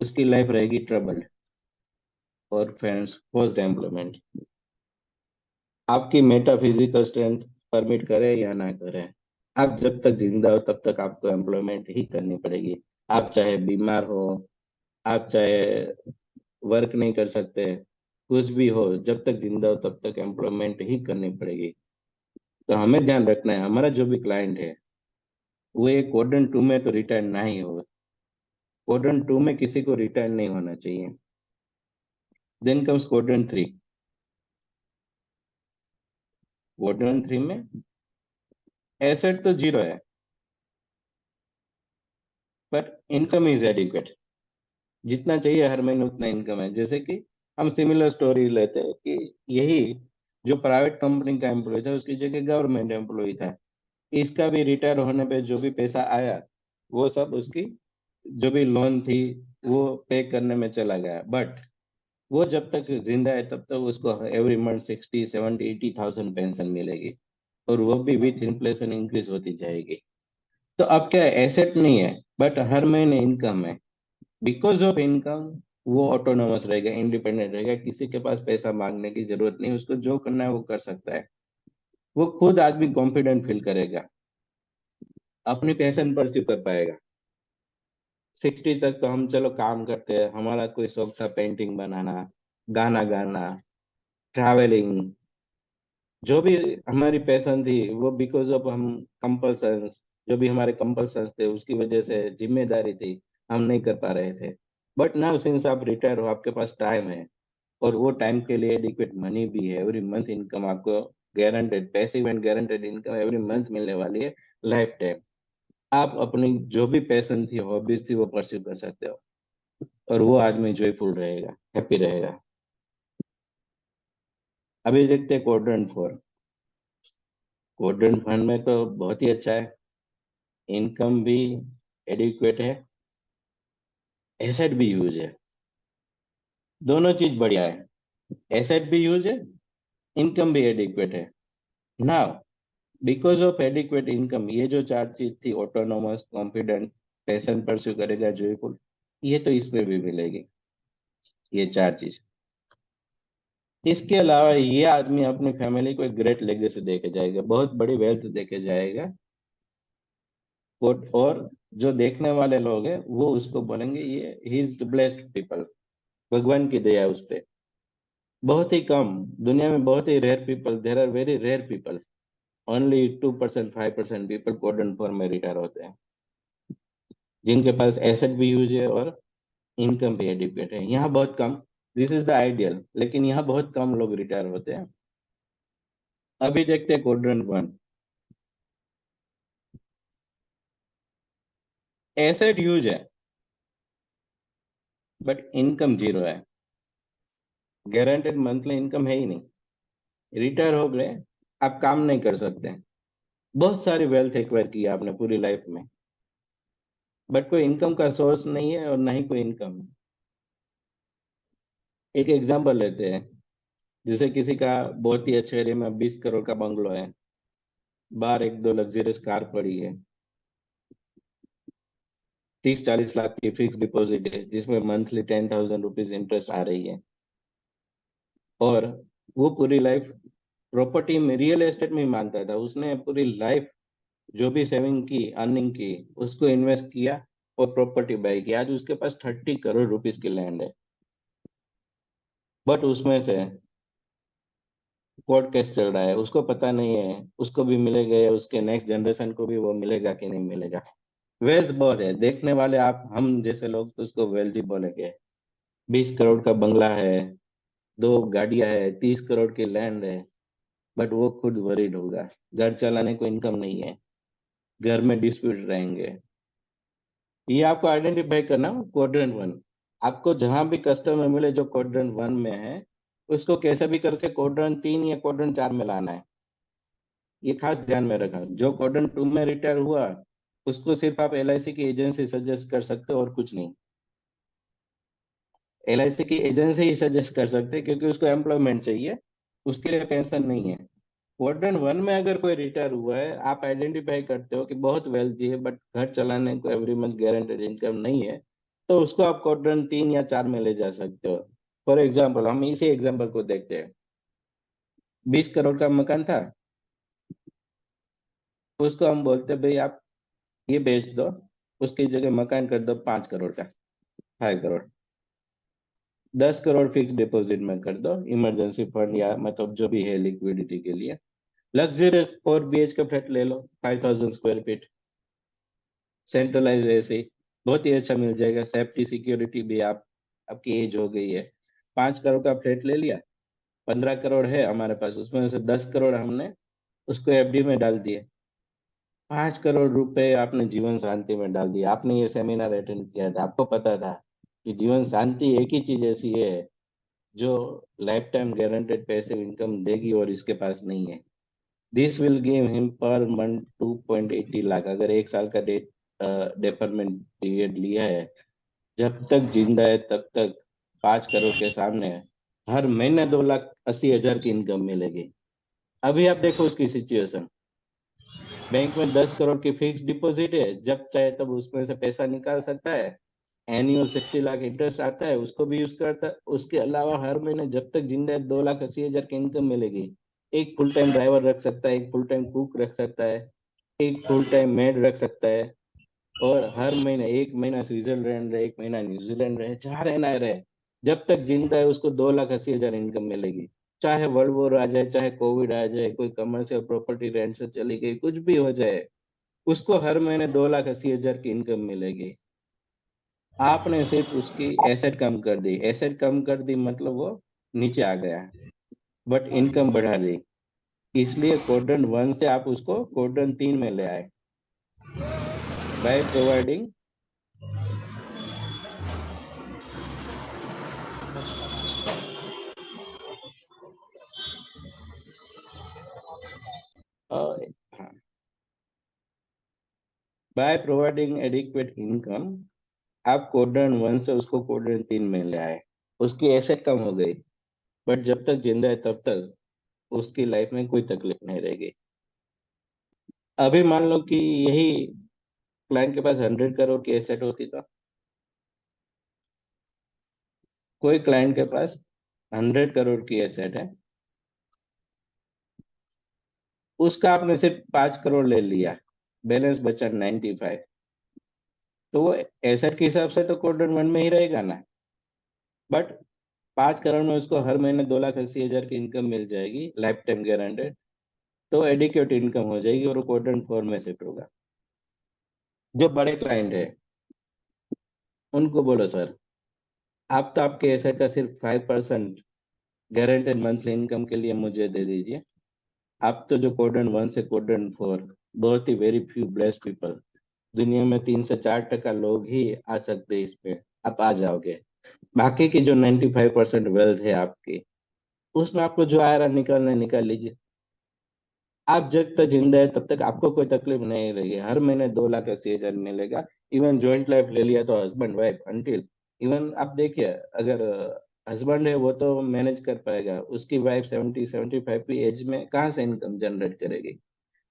उसकी लाइफ रहेगी ट्रबल्ड। और फ्रेंड्स, पोस्ट एम्प्लॉयमेंट, आपकी मेटाफिजिकल स्ट्रेंथ परमिट करे या ना करे, आप जब तक जिंदा हो तब तक आपको एम्प्लॉयमेंट ही करनी पड़ेगी। आप चाहे बीमार हो, आप चाहे वर्क नहीं कर सकते, कुछ भी हो, जब तक जिंदा हो तब तक एम्प्लॉयमेंट ही करनी पड़ेगी। तो हमें ध्यान रखना है, हमारा जो भी क्लाइंट है वो एक क्वाड्रेंट 2 में तो रिटायर ना ही हो, क्वाड्रेंट 2 में किसी को रिटायर नहीं होना चाहिए। Then comes quadrant 3। क्वाड्रेंट 3 में एसेट तो जीरो है पर इनकम इज एडिक्वेट, जितना चाहिए हर महीने उतना इनकम है। जैसे कि हम सिमिलर स्टोरी लेते हैं कि यही जो प्राइवेट कंपनी का एम्प्लॉय था उसकी जगह गवर्नमेंट एम्प्लॉय था। इसका भी रिटायर होने पे जो भी पैसा आया वो सब उसकी जो भी लोन थी वो पे करने में चला गया। बट वो जब तक जिंदा है तब तक उसको एवरी मंथ 60, 70, 80,000 पेंशन मिलेगी, और वो भी विथ इन्फ्लेशन इंक्रीज होती जाएगी। तो अब क्या एसेट नहीं है बट हर महीने इनकम है। बिकॉज ऑफ इनकम वो ऑटोनोमस रहेगा, इंडिपेंडेंट रहेगा, किसी के पास पैसा मांगने की जरूरत नहीं, उसको जो करना है वो कर सकता है। वो खुद आदमी कॉन्फिडेंट फील करेगा, अपनी पैशन परस्यू कर पाएगा। 60 तक तो हम चलो काम करते हैं, हमारा कोई शौक था पेंटिंग बनाना, गाना गाना, ट्रैवलिंग, जो भी हमारी पैशन थी वो बिकॉज ऑफ हम कंपल्सन्स, जो भी हमारे कंपल्सन्स थे उसकी वजह से, जिम्मेदारी थी, हम नहीं कर पा रहे थे। बट नाउ सिंस आप रिटायर हो, आपके पास टाइम है, और वो टाइम के लिए एडिक्वेट मनी भी है। एवरी मंथ इनकम आपको guaranteed, passive and guaranteed income every month मिलने वाली है, लाइफ टाइम। आप अपनी जो भी पैशन थी, हॉबीज थी, वो परस्यू कर सकते हो, और वो आदमी जॉयफुल रहेगा, हैप्पी रहेगा। अभी देखते हैं क्वाड्रेंट 4। क्वाड्रेंट 1 में तो बहुत ही अच्छा है, इनकम भी एडिक्वेट है, एसेट भी यूज है, दोनों चीज बढ़िया है। एसेट भी यूज है, इनकम भी एडिक्वेट है। Now because of adequate income, ये जो चार चीज थी, ऑटोनोमस, कॉन्फिडेंट, पैशन परस्यू करेगा, जॉयफुल, ये तो इसमें भी मिलेगी, ये चार चीज। इसके अलावा ये आदमी अपनी फैमिली को एक ग्रेट लेगेसी देके जाएगा, बहुत बड़ी वेल्थ देके जाएगा। और जो देखने वाले लोग हैं वो उसको बोलेंगे ये he is the blessed people, भगवान की दया है उस पे। बहुत ही कम, दुनिया में बहुत ही rare people, there are very rare people, only 2%, 5% people quadrant 4 में रिटायर होते हैं, जिनके पास एसेट भी यूज है और इनकम भी एडिक्वेट है। यहाँ बहुत कम, दिस इज द आइडियल, लेकिन यहाँ बहुत कम लोग रिटायर होते हैं। अभी देखते हैं क्वाड्रेंट 1। एसेट यूज है बट इनकम जीरो है, गारंटेड मंथली इनकम है ही नहीं। रिटायर हो गए, आप काम नहीं कर सकते, बहुत सारी वेल्थ एक्वायर की आपने पूरी लाइफ में, बट कोई इनकम का सोर्स नहीं है और ना ही कोई इनकम है। एक एग्जांपल लेते हैं, जैसे किसी का बहुत ही अच्छे एरिया में 20 करोड़ का बंगलो है, बाहर एक दो लग्जरियस कार पड़ी है, 30-40 लाख की फिक्स डिपॉजिट है जिसमें मंथली 10,000 रुपीज इंटरेस्ट आ रही है, और वो पूरी लाइफ प्रॉपर्टी में, रियल एस्टेट में ही मानता था। उसने पूरी लाइफ जो भी सेविंग की, अर्निंग की, उसको इन्वेस्ट किया और प्रॉपर्टी बाई की। आज उसके पास 30 करोड़ रुपीज की लैंड है, बट उसमें से कोर्ट केस चल रहा है, उसको पता नहीं है उसको भी मिलेगा या उसके नेक्स्ट जनरेशन को भी वो मिलेगा कि नहीं मिलेगा। वेल्थ बहुत है, देखने वाले आप हम जैसे लोग तो उसको वेल्थ ही बोलेंगे। 20 करोड़ का बंगला है, 2 गाड़ियां है, 30 करोड़ की लैंड है, बट वो खुद वरीड होगा, घर चलाने को इनकम नहीं है, घर में डिस्प्यूट रहेंगे। ये आपको आइडेंटिफाई करना, क्वाड्रेंट 1। आपको जहां भी कस्टमर मिले जो क्वाड्रेंट 1 में है, उसको कैसे भी करके क्वाड्रेंट 3 या क्वाड्रेंट 4 में लाना है। ये खास ध्यान में रखना, जो क्वाड्रेंट 2 में रिटायर हुआ उसको सिर्फ आप LIC की एजेंसी सजेस्ट कर सकते हो और कुछ नहीं। LIC की एजेंसी ही सजेस्ट कर सकते हैं क्योंकि उसको एम्प्लॉयमेंट चाहिए, उसके लिए पेंशन नहीं है। क्वाड्रेंट 1 में अगर कोई रिटायर हुआ है, आप आइडेंटिफाई करते हो कि बहुत वेल्थी है बट घर चलाने को एवरी मंथ गारंटेड इनकम नहीं है, तो उसको आप क्वाड्रेंट 3 या 4 में ले जा सकते हो। फॉर एग्जाम्पल, हम इसी एग्जाम्पल को देखते हैं। 20 करोड़ का मकान था, उसको हम बोलते हैं भाई आप ये बेच दो, उसकी जगह मकान कर दो 5 करोड़ का, 5 करोड़, 10 करोड़ फिक्स डिपॉजिट में कर दो, इमरजेंसी फंड या मतलब जो भी है लिक्विडिटी के लिए। लग्जरियस 4 BHK फ्लैट ले लो, 5,000 स्क्वायर फीट, सेंट्रलाइज एसी, बहुत ही अच्छा मिल जाएगा, सेफ्टी सिक्योरिटी भी, आप आपकी एज हो गई है। 5 करोड़ का फ्लैट ले लिया, 15 करोड़ है हमारे पास, उसमें से 10 करोड़ हमने उसको FD में डाल दिए, 5 करोड़ रुपए आपने जीवन शांति में डाल दिया। आपने ये सेमिनार अटेंड किया था, आपको पता था कि जीवन शांति एक ही चीज ऐसी है जो life time guaranteed passive income देगी और इसके पास नहीं है। This will give him per month 2.80 lakh. अगर 1 साल का डेफरमेंट पीरियड लिया है, जब तक जिंदा है तब तक 5 करोड़ के सामने हर महीने 2,80,000 की इनकम मिलेगी। अभी आप देखो उसकी सिचुएशन, बैंक में 10 करोड़ की फिक्स डिपॉजिट है, जब चाहे तब उसमें से पैसा निकाल सकता है। एनुअल 60 लाख इंटरेस्ट आता है, उसको भी यूज करता है। उसके अलावा हर महीने जब तक जिंदा है 2,80,000 की इनकम मिलेगी। एक फुल टाइम ड्राइवर रख सकता है, एक फुल टाइम कुक रख सकता है, एक फुल टाइम मेड रख सकता है। और हर महीने, एक महीना स्विट्जरलैंड रहे, एक महीना न्यूजीलैंड रहे, जहाँ रहना है रहे, जब तक जिंदा है उसको 2,80,000 इनकम मिलेगी। चाहे वर्ल्ड वॉर आ जाए, चाहे कोविड आ जाए, कोई कमर्शियल प्रॉपर्टी रेंट से चली गई, कुछ भी हो जाए, उसको हर महीने 2,80,000 की इनकम मिलेगी। आपने सिर्फ उसकी एसेट कम कर दी। एसेट कम कर दी मतलब वो नीचे आ गया, बट इनकम बढ़ा दी। इसलिए क्वाड्रेंट 1 से आप उसको क्वाड्रेंट 3 में ले आए by providing by providing adequate income. आप क्वाड्रेंट 1 से उसको क्वाड्रेंट 3 में ले आए, उसकी एसेट कम हो गई, बट जब तक जिंदा है तब तक उसकी लाइफ में कोई तकलीफ नहीं रहेगी। अभी मान लो कि यही क्लाइंट के पास 100 करोड़ की एसेट होती, तो कोई क्लाइंट के पास 100 करोड़ की एसेट है, उसका आपने सिर्फ 5 करोड़ ले लिया, बैलेंस बचा 95, तो वो एसेट के हिसाब से तो क्वाड्रेंट 1 में ही रहेगा ना। बट 5 करोड़ में उसको हर महीने 2,80,000 की इनकम मिल जाएगी, लाइफ टाइम गारंटेड, तो एडिक्वेट इनकम हो जाएगी और वो क्वाड्रेंट 4 में शिफ्ट होगा। जो बड़े क्लाइंट है उनको बोलो सर, आप तो आपके एसेट का सिर्फ 5% गारंटेड मंथली इनकम के लिए मुझे दे दीजिए। आप तो जो क्वाड्रेंट 1 से क्वाड्रेंट 4, बहुत ही वेरी फ्यू ब्लेस्ड पीपल, दुनिया में 3 से 4% लोग ही आ सकते हैं इस पे, आप आ जाओगे। बाकी की जो 95% वेल्थ है आपकी, उसमें आपको जो आ रहा निकालना है निकाल लीजिए। आप जब तक जिंदा है तब तक आपको कोई तकलीफ नहीं रहेगी, हर महीने 2,80,000 मिलेगा। इवन जॉइंट लाइफ ले लिया तो हस्बैंड वाइफ अंटिल, इवन आप देखिए, अगर हस्बैंड है वो तो मैनेज कर पाएगा, उसकी वाइफ 70-75 की एज में कहाँ से इनकम जनरेट करेगी।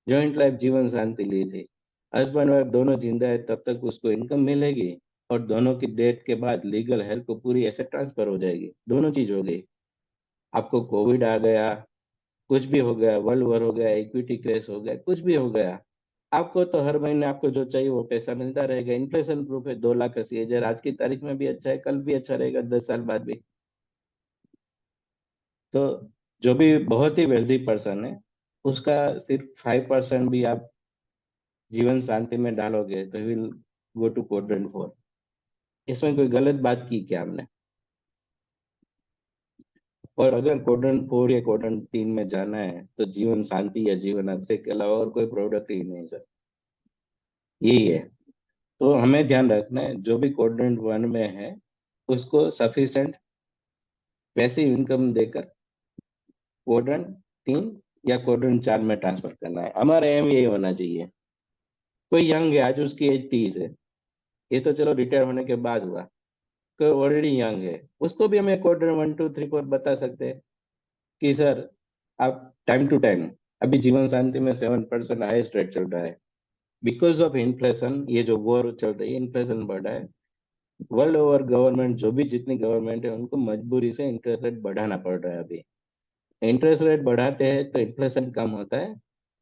जॉइंट लाइफ जीवन शांति ली थी, हस्बैंड वाइफ दोनों जिंदा है तब तक उसको इनकम मिलेगी, और दोनों की डेथ के बाद लीगल हेल्प को पूरी एसेट ट्रांसफर हो जाएगी, दोनों चीज हो गई। आपको कोविड आ गया, कुछ भी हो गया, वर्ल्ड वॉर हो गया, इक्विटी क्रैश हो गया, कुछ भी हो गया, आपको तो हर महीने आपको जो चाहिए वो पैसा मिलता रहेगा। इन्फ्लेशन प्रूफ है, 2,80,000 आज की तारीख में भी अच्छा है, कल भी अच्छा रहेगा, 10 साल बाद भी। तो जो भी बहुत ही वेल्दी पर्सन है, उसका सिर्फ 5% भी आप जीवन शांति में डालोगे तो विल गो टू क्वाड्रेंट 4। इसमें कोई गलत बात की क्या हमने? और अगर क्वाड्रेंट 4 या क्वाड्रेंट 3 में जाना है तो जीवन शांति या जीवन अभिषेक के अलावा और कोई प्रोडक्ट ही नहीं सर, यही है। तो हमें ध्यान रखना है, जो भी क्वाड्रेंट 1 में है उसको सफिशिएंट पैसिव इनकम देकर क्वाड्रेंट 3 या क्वाड्रेंट 4 में ट्रांसफर करना है। हमारा एम यही होना चाहिए। कोई यंग है, आज उसकी एज 30 है, ये तो चलो रिटायर होने के बाद हुआ, कोई ऑलरेडी यंग है, उसको भी हमें क्वाड्रेंट 1 2 3 4 बता सकते हैं कि सर आप टाइम टू टाइम, अभी जीवन शांति में 7% हाईएस्ट रेट चल रहा है, बिकॉज ऑफ इन्फ्लेशन, ये जो वॉर चल रही है, इन्फ्लेशन बढ़ा है। वर्ल्ड ओवर गवर्नमेंट, जो भी जितनी गवर्नमेंट है, उनको मजबूरी से इंटरेस्ट रेट बढ़ाना पड़ रहा है। अभी इंटरेस्ट रेट बढ़ाते हैं तो इन्फ्लेशन कम होता है,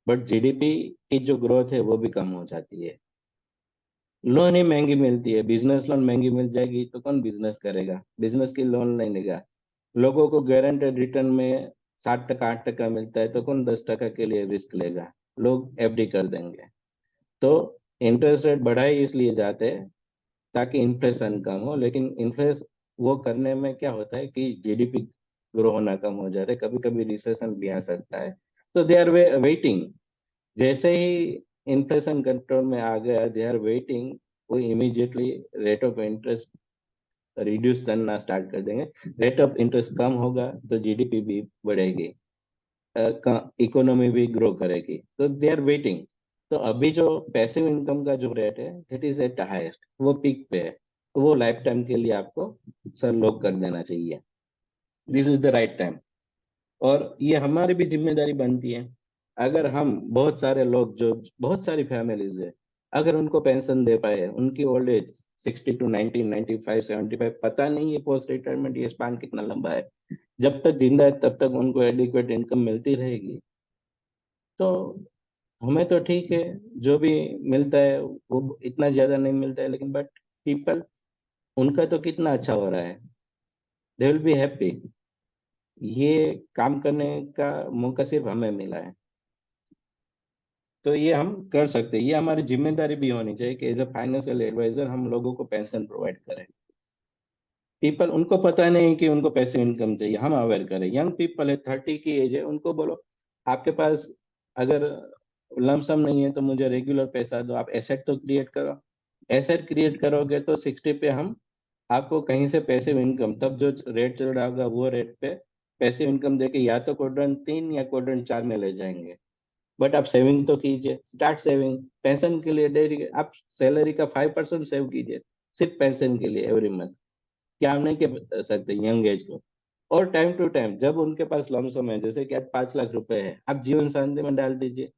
बट जीडीपी की जो ग्रोथ है वो भी कम हो जाती है। लोन ही महंगी मिलती है, बिजनेस लोन महंगी मिल जाएगी तो कौन बिजनेस करेगा, बिजनेस की लोन नहीं लेगा। लोगों को गारंटेड रिटर्न में 7% 8% मिलता है तो कौन 10% के लिए रिस्क लेगा, लोग एफडी कर देंगे। तो इंटरेस्ट रेट बढ़ाए इसलिए जाते हैं ताकि इन्फ्लेशन कम हो, लेकिन इन्फ्लेशन वो करने में क्या होता है कि जीडीपी ग्रो होना कम हो जाता है, कभी कभी रिसेशन भी आ सकता है। तो दे आर वेटिंग, जैसे ही इन्फ्लेशन कंट्रोल में आ गया, दे आर वेटिंग, वो immediately rate of interest reduce करना स्टार्ट कर देंगे, रेट ऑफ इंटरेस्ट कम होगा तो जीडीपी भी बढ़ेगी, इकोनॉमी भी ग्रो करेगी, तो दे आर वेटिंग। तो अभी जो पैसिव इनकम का जो रेट है दैट इज एट हाईएस्ट, वो पीक पे है, तो वो लाइफ टाइम के लिए आपको सर लॉक कर देना चाहिए। This is the right time. और ये हमारी भी जिम्मेदारी बनती है, अगर हम बहुत सारे लोग जो बहुत सारी फैमिलीज है, अगर उनको पेंशन दे पाए, उनकी ओल्ड एज 60 to 90, 95, 75, पता नहीं है पोस्ट रिटायरमेंट ये स्पान कितना लंबा है, जब तक जिंदा है तब तक उनको एडिक्वेट इनकम मिलती रहेगी, तो हमें तो ठीक है, जो भी मिलता है वो इतना ज्यादा नहीं मिलता है, लेकिन बट पीपल, उनका तो कितना अच्छा हो रहा है, दे विल बी हैप्पी। ये काम करने का मौका सिर्फ हमें मिला है, तो ये हम कर सकते हैं, ये हमारी जिम्मेदारी भी होनी चाहिए कि एज अ फाइनेंशियल एडवाइजर हम लोगों को पेंशन प्रोवाइड करें। पीपल, उनको पता नहीं कि उनको पैसे इनकम चाहिए, हम अवेयर करें। यंग पीपल है, 30 की एज है, उनको बोलो आपके पास अगर लमसम नहीं है तो मुझे रेगुलर पैसा दो, आप एसेट तो क्रिएट करो। एसेट क्रिएट करोगे तो 60 पे हम आपको कहीं से पैसिव इनकम, तब जो रेट चल रहा होगा वो रेट पे पैसिव इनकम देके या तो क्वाड्रेंट 3 या क्वाड्रेंट 4 में ले जाएंगे। बट आप सेविंग तो कीजिए, स्टार्ट सेविंग पेंशन के लिए। डेली आप सैलरी का 5% सेव कीजिए सिर्फ पेंशन के लिए एवरी मंथ। क्या हम नहीं कह सकते यंग एज को? और टाइम टू टाइम जब उनके पास लमसम है, जैसे कि आज 5 लाख रुपए है, आप जीवन साथी में डाल दीजिए,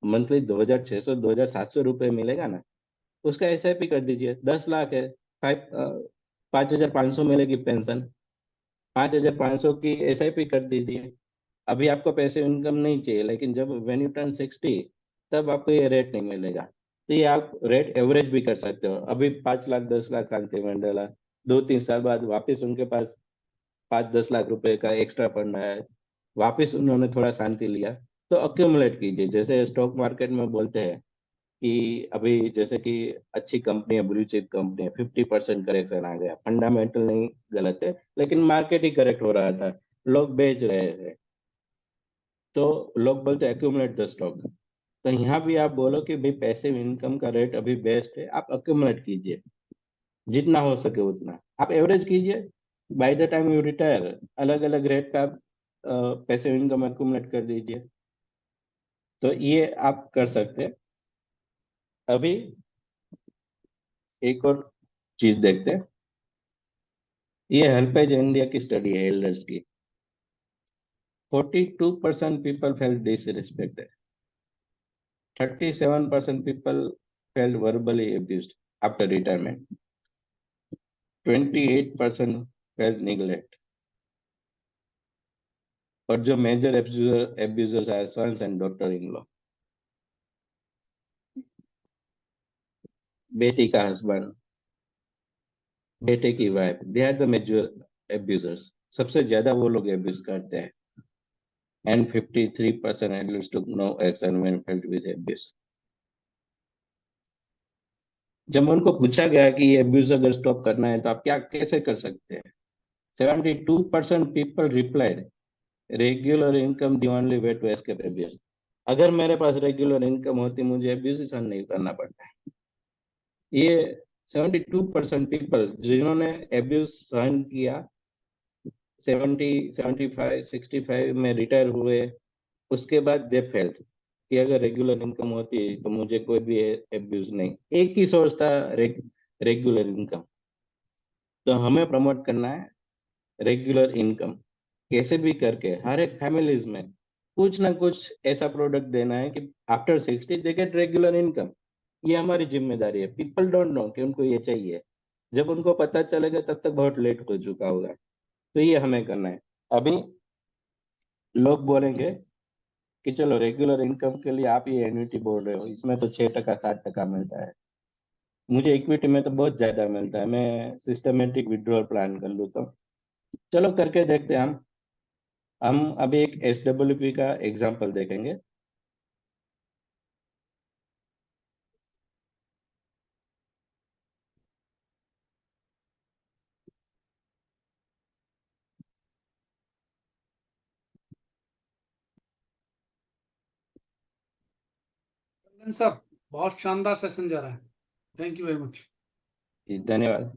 मंथली 2600 2700 रुपए मिलेगा ना, उसका एसआईपी कर दीजिए। 10 लाख है, 5500 मिलेगी पेंशन, 5500 की एसआईपी कर दीजिए। अभी आपको पैसे इनकम नहीं चाहिए, लेकिन जब व्हेन यू टर्न 60 तब आपको ये रेट नहीं मिलेगा, तो ये आप रेट एवरेज भी कर सकते हो। अभी 5 लाख 10 लाख शांति में डाला, 2-3 साल बाद वापस उनके पास 5-10 लाख रुपए का एक्स्ट्रा पड़ना है, वापस उन्होंने थोड़ा शांति लिया, तो अक्यूमुलेट कीजिए। जैसे स्टॉक मार्केट में बोलते हैं कि अभी जैसे कि अच्छी कंपनी है, ब्लू चिप कंपनी है, 50% करेक्शन आ गया, फंडामेंटल नहीं गलत है, लेकिन मार्केट ही करेक्ट हो रहा था, लोग बेच रहे थे, तो लोग बोलते हैं एक्यूमुलेट द स्टॉक। तो यहाँ भी आप बोलो कि भाई पैसिव इनकम का रेट अभी बेस्ट है, आप अक्यूमुलेट कीजिए, जितना हो सके उतना आप एवरेज कीजिए। By the time you retire अलग अलग रेट का आप पैसिव इनकम अक्यूमुलेट कर दीजिए, तो ये आप कर सकते हैं। अभी एक और चीज देखते हैं, ये हेल्पेज इंडिया की स्टडी है एल्डर्स की। 42% people felt disrespected, 37% people felt verbally abused after retirement, 28% felt neglect, और जो major abusers are sons and daughter in law, बेटी का हस्बैंड, बेटे की wife, they are the major abusers, सबसे ज्यादा वो लोग एब्यूज करते हैं। And 53% adults took no action when felt with abuse। जब उनको पूछा गया कि ये एब्यूज अगर स्टॉप करना है तो आप क्या कैसे कर सकते हैं, 72% people replied regular income the only way to escape abuse. अगर मेरे पास रेगुलर इनकम होती मुझे एब्यूज सहन नहीं करना पड़ता। ये 72% पीपल जिन्होंने एब्यूज सहन किया, 70, 75, 65 में रिटायर हुए, उसके बाद दे फेल्ट कि अगर रेगुलर इनकम होती तो मुझे कोई भी एब्यूज नहीं। एक ही सोर्स था, रेगुलर इनकम। तो हमें प्रमोट करना है रेगुलर इनकम, कैसे भी करके हर एक फैमिलीज में कुछ ना कुछ ऐसा प्रोडक्ट देना है कि after 60 they get regular income. ये हमारी जिम्मेदारी है। पीपल डोंट नो कि उनको ये चाहिए, जब उनको पता चलेगा तब तक बहुत लेट हो चुका होगा, तो ये हमें करना है। अभी लोग बोलेंगे कि चलो रेगुलर इनकम के लिए आप ये एन्युटी बोल रहे हो, इसमें तो 6% 7% मिलता है, मुझे इक्विटी में तो बहुत ज्यादा मिलता है, मैं सिस्टमेटिक विड्रॉल प्लान कर लूँ तो चलो करके देखते हैं। हम अभी एक SWP का एग्जांपल देखेंगे। सर बहुत शानदार सेशन जा रहा है, थैंक यू वेरी मच। जी, धन्यवाद।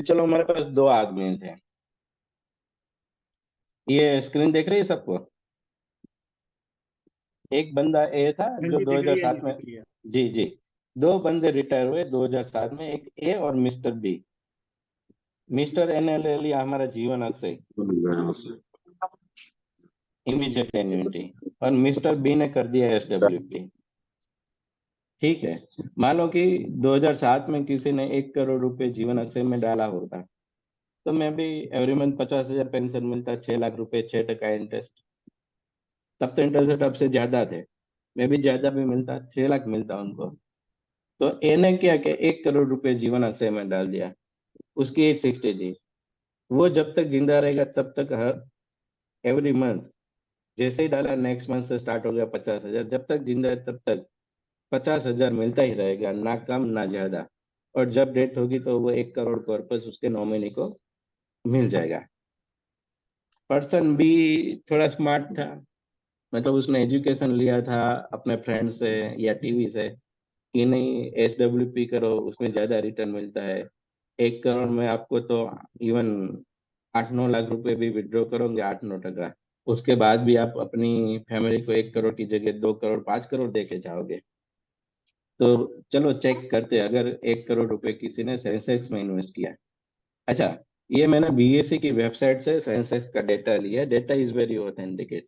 चलो हमारे पास 2 आदमी थे। ये स्क्रीन देख रही है सबको? एक बंदा ए था जो दिख रही है, 2007 में, दिख रही है। जी जी, 2 बंदे रिटायर हुए 2007 में, एक ए और मिस्टर बी। मिस्टर ए ने ले लिया हमारा जीवन अक्षय, इमीडिएट एन्युटी, और मिस्टर बी ने कर दिया एसडब्ल्यूपी। ठीक है, मान लो कि 2007 में किसी ने 1 करोड़ रुपए जीवन अक्षय में डाला होता, तो मैं भी एवरी मंथ 50,000 पेंशन मिलता, 6 लाख रुपए, 6% इंटरेस्ट। तब तो इंटरेस्ट अब से ज्यादा थे, मैं भी ज्यादा भी मिलता, 6 लाख मिलता उनको। तो ए ने क्या किया, 1 करोड़ रुपए जीवन अक्षय में डाल दिया। उसकी एज 60 थी। वो जब तक जिंदा रहेगा तब तक हर एवरी मंथ, जैसे ही डाला नेक्स्ट मंथ से स्टार्ट हो गया 50,000, जब तक जिंदा है तब तक 50,000 मिलता ही रहेगा, ना कम ना ज्यादा। और जब डेथ होगी तो वो 1 करोड़ कॉर्पस उसके नॉमिनी को मिल जाएगा। पर्सन बी थोड़ा स्मार्ट था, मतलब उसने एजुकेशन लिया था अपने फ्रेंड से या टीवी से कि नहीं एसडब्ल्यूपी करो, उसमें ज्यादा रिटर्न मिलता है। 1 करोड़ में आपको तो इवन 8-9 लाख रुपए भी विड्रॉ करोगे 8-9%, उसके बाद भी आप अपनी फैमिली को 1 करोड़ की जगह 2 करोड़ 5 करोड़ दे के जाओगे। तो चलो चेक करते हैं, अगर 1 करोड़ रुपए किसी ने सेंसेक्स में इन्वेस्ट किया। अच्छा, ये मैंने बीएससी की वेबसाइट से सेंसेक्स का डेटा लिया, डेटा इज वेरी ऑथेंटिकेट।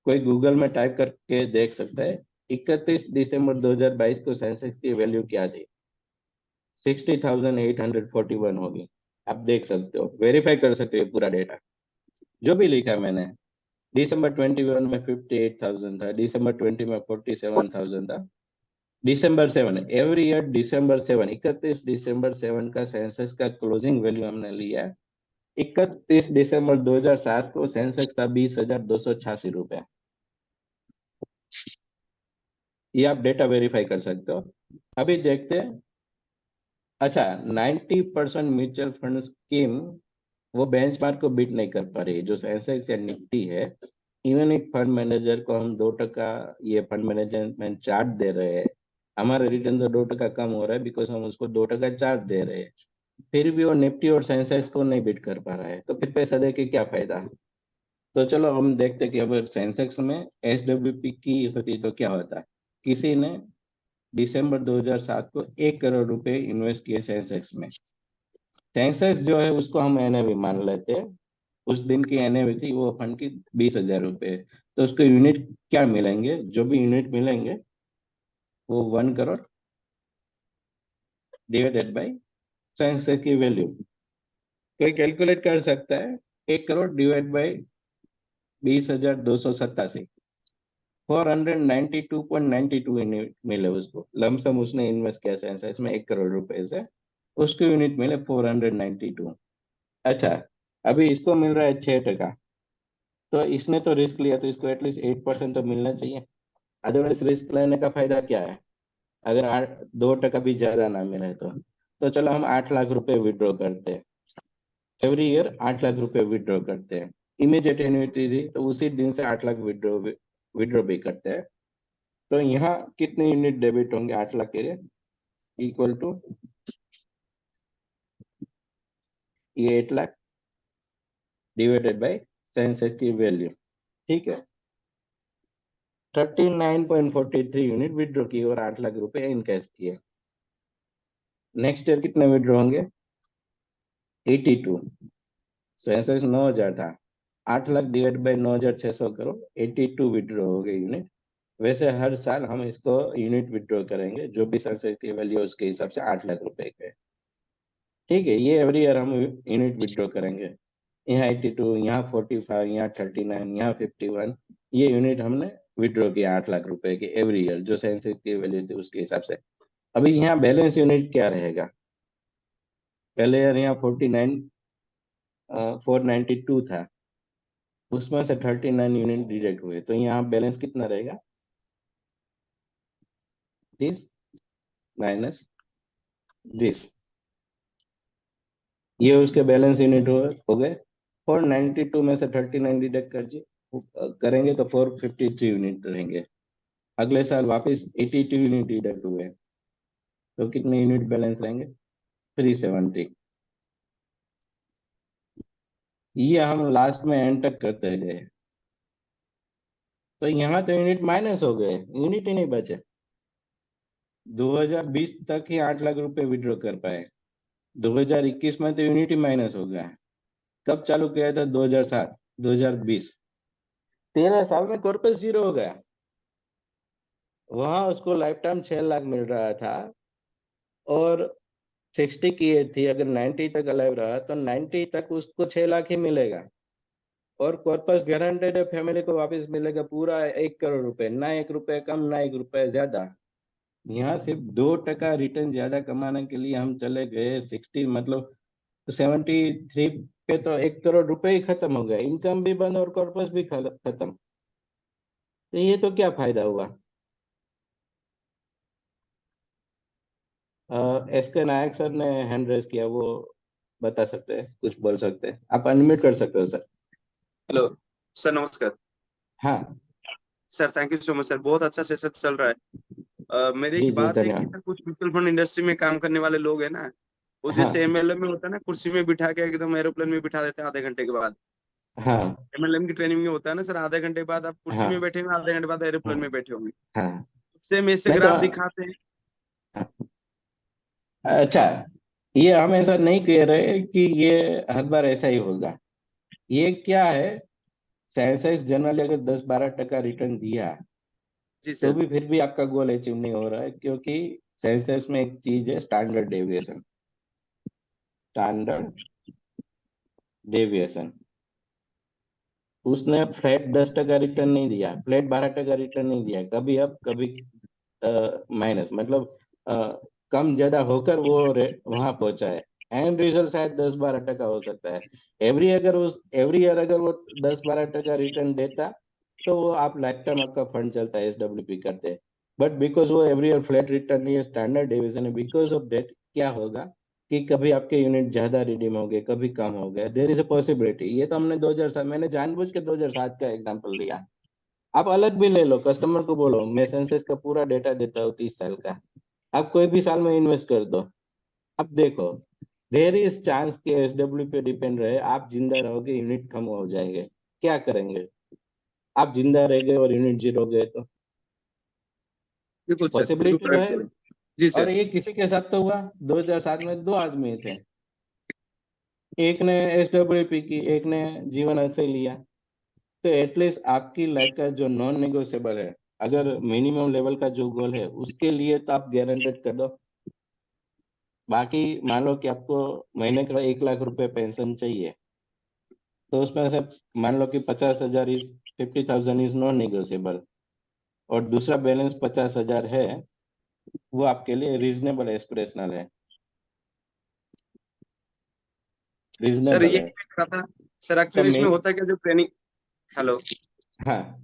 कोई गूगल में टाइप करके देख सकता है 31 दिसंबर 2022 को सेंसेक्स की वैल्यू क्या थी, 60,841 होगी। आप देख सकते हो, वेरीफाई कर सकते हो पूरा डेटा जो भी लिखा है मैंने। दिसंबर 21 में 58,000 था, दिसंबर 20 में 47,000 था, दिसंबर 7 एवरी ईयर, दिसंबर 7 31 दिसंबर 7 का सेंसेक्स का क्लोजिंग वैल्यू हमने लिया है। 31 दिसंबर 2007 को सेंसेक्स था 20,286 रुपए। ये आप डेटा वेरीफाई कर सकते हो। अभी देखते हैं। अच्छा, 90% म्यूचुअल फंड स्कीम वो बेंचमार्क को बीट नहीं कर पा रही, जो सेंसेक्स या निफ्टी है। इवन एक फंड मैनेजर को हम 2% ये फंड मैनेजमेंट चार्ज दे रहे हैं, हमारा रिटर्न तो 2% कम हो रहा है बिकॉज हम उसको 2% चार्ज दे रहे हैं, फिर भी वो निफ्टी और सेंसेक्स को नहीं बीट कर पा रहा है, तो फिर पैसा दे के क्या फायदा। तो चलो हम देखते हैं कि अगर सेंसेक्स में एसडब्ल्यूपी की होती तो क्या होता। किसी ने दिसंबर 2007 को 1 करोड़ रुपए इन्वेस्ट किए सेंसेक्स में। सेंसेक्स जो है उसको हम एनएवी मान लेते हैं, उस दिन की एनएवी थी वो फंड की 20,000 रुपए। तो उसको यूनिट क्या मिलेंगे, जो भी यूनिट मिलेंगे वो 1 करोड़ डिवाइडेड बाई सेंसेक्स की वैल्यू। कोई कैलकुलेट कर सकता है, 1 करोड़ डिवाइड बाई 20,287, 492.92 यूनिट मिले उसको। लमसम उसने इन्वेस्ट किया सेंसेक्स में 1 करोड़ रुपए से, उसको यूनिट मिले 492। अच्छा, अभी इसको मिल रहा है 6%, तो इसने तो रिस्क लिया तो इसको एटलीस्ट 8% तो मिलना चाहिए। अदरवाइज रिस्क लेने का फायदा क्या है, अगर 2% भी ज्यादा ना मिले तो चलो हम 8 लाख रुपए विड्रॉ करते हैं, एवरी ईयर 8 लाख रुपए विड्रॉ करते हैं। इमीडिएट एन्युटी थी तो उसी दिन से 8 लाख विड्रॉ भी करते हैं। तो यहाँ कितने यूनिट डेबिट होंगे 8 लाख के लिए, इक्वल टू ये 8 लाख डिवाइडेड बाई सेंसेक्स की वैल्यू। ठीक है, 39.43 यूनिट विड्रॉ की और 8 लाख रुपए इनकैश किए। नेक्स्ट ईयर कितने विड्रॉ होंगे, 82। सेंसेक्स 9,000 था, 8 लाख डिवाइड बाई 9,600 करो, 82 विड्रॉ हो गए यूनिट। वैसे हर साल हम इसको यूनिट विड्रॉ करेंगे, जो भी सेंसेक्स की वैल्यू उसके हिसाब से 8 लाख रुपए के। ठीक है, ये एवरी ईयर हम यूनिट विड्रॉ करेंगे। यहाँ 82, यहाँ 45, यहाँ 39, यहाँ 51, ये यूनिट हमने विड्रॉ किया 8 लाख रुपए के एवरी ईयर, जो सेंसेक्स की वैल्यू थी उसके हिसाब से। अभी यहाँ बैलेंस यूनिट क्या रहेगा, पहले ईयर यहाँ 492 था, उसमें से 39 यूनिट डिडक्ट हुए, तो यहाँ बैलेंस कितना रहेगा, दिस माइनस दिस। ये उसके बैलेंस यूनिट हो गए। 492 में से 39 डिडक्ट करेंगे तो 453 यूनिट रहेंगे। अगले साल वापस 82 यूनिट डिडक्ट हुए तो कितने यूनिट बैलेंस रहेंगे, 370। ये हम लास्ट में एंड तक करते गए, तो यहाँ तो यूनिट माइनस हो गए, यूनिट ही नहीं बचे। 2020 तक ही 8 लाख रुपए विड्रॉ कर पाए, 2021 में तो यूनिट ही माइनस हो गया। कब चालू किया था? 2007, 2020, 13 साल में कॉर्पस जीरो हो गया। वहां उसको लाइफ टाइम 6 लाख मिल रहा था, और 60 की एज थी, अगर 90 तक अलाइव रहा तो 90 तक उसको 6 लाख ही मिलेगा, और कॉर्पस गारंटेड है, फैमिली को वापस मिलेगा पूरा 1 करोड़ रुपए, ना 1 रुपए कम ना 1 रुपए ज्यादा। यहाँ सिर्फ 2% रिटर्न ज्यादा कमाने के लिए हम चले गए 60, मतलब 73 पे तो 1 करोड़ रुपए ही खत्म हो गया, इनकम भी बंद और कॉर्पस भी खत्म। तो ये तो क्या फायदा हुआ? एस के नायक सर ने हैंड रेज किया, वो बता सकते हैं, कुछ बोल सकते हैं, आप अनम्यूट कर सकते हो सर। हेलो सर, नमस्कार हाँ sir, thank you so much sir, बहुत अच्छा सेशन चल रहा है। मेरी जी एक जी बात है कि धन्यवाद। सर कुछ म्यूचुअल फंड इंडस्ट्री में काम करने वाले लोग हैं ना, वो जैसे हाँ एमएलएम में होता है ना, कुर्सी में बिठा के एकदम एरोप्लेन में बिठा देते हैं आधे घंटे के बाद। हाँ एमएलएम की ट्रेनिंग में होता है ना सर, आधे घंटे बाद आप कुर्सी में हाँ बैठे होंगे, आधे घंटे बाद एरोप्लेन में हाँ बैठे होंगे। हाँ। सेम ऐसे मैं तो, ग्राफ दिखाते हैं। अच्छा, ये हम ऐसा नहीं कह रहे कि ये हर बार ऐसा ही होगा। ये क्या है, सेंसेक्स जनरली अगर 10-12% रिटर्न दिया, जी तो सर। भी फिर भी आपका गोल अचीव नहीं हो रहा है, क्योंकि सेंसेक्स में एक चीज है, स्टैंडर्ड डेविएशन। स्टैंडर्ड डेविएशन, उसने फ्लैट 10% रिटर्न नहीं दिया, फ्लैट 12% रिटर्न नहीं दिया, कभी अप कभी माइनस, मतलब कम ज्यादा होकर वो रेट वहां पहुंचा है। एंड रिजल्ट शायद 10-12% हो सकता है। एवरी ईयर अगर वो 10-12% रिटर्न देता, तो वो आप लाइफ टाइम आपका फंड चलता है, SWP करते। बट बिकॉज वो एवरी ईयर फ्लैट रिटर्न नहीं है, स्टैंडर्ड डिवीजन है, बिकॉज ऑफ दैट क्या होगा कि कभी आपके यूनिट ज्यादा रिडीम हो गए, कभी कम हो गए, देर इज अ पॉसिबिलिटी। ये तो हमने 2007, मैंने जानबूझ के 2007 का एग्जांपल लिया। आप अलग भी ले लो, कस्टमर को बोलो मैं सेंसेस का पूरा डेटा देता हूँ 30 साल का, आप कोई भी साल में इन्वेस्ट कर दो। अब देखो, देर इज चांस कि SW पे डिपेंड रहे, आप जिंदा रहोगे, यूनिट कम हो जाएंगे, क्या करेंगे? आप जिंदा रह गए और यूनिट जीरो हो गए, तो बिल्कुल सर, बिल्कुल पॉसिबिलिटी तो करेक्ट है। बोले। जी और सर। ये किसी के साथ तो हुआ, 2007 में 2 आदमी थे, एक ने SWP की, एक ने जीवन अक्षय लिया। तो एटलीस्ट आपकी लाइफ का जो नॉन नेगोशिएबल है, अगर मिनिमम लेवल का जो गोल है, उसके लिए तो आप गारंटेड कर दो। बाकी मान लो कि आपको महीने का 1 लाख रुपए पेंशन चाहिए, तो उसमें से मान लो कि 50,000 इज 50,000 इज नॉन नेगोशिएबल, और दूसरा बैलेंस 50,000 है, वो आपके लिए रीजनेबल एस्पिरेशनल है, सर रीजनेबल ये है। क्या था सर, तो एक्चुअली इसमें होता है क्या, जो ट्रेनिंग। हेलो। हाँ।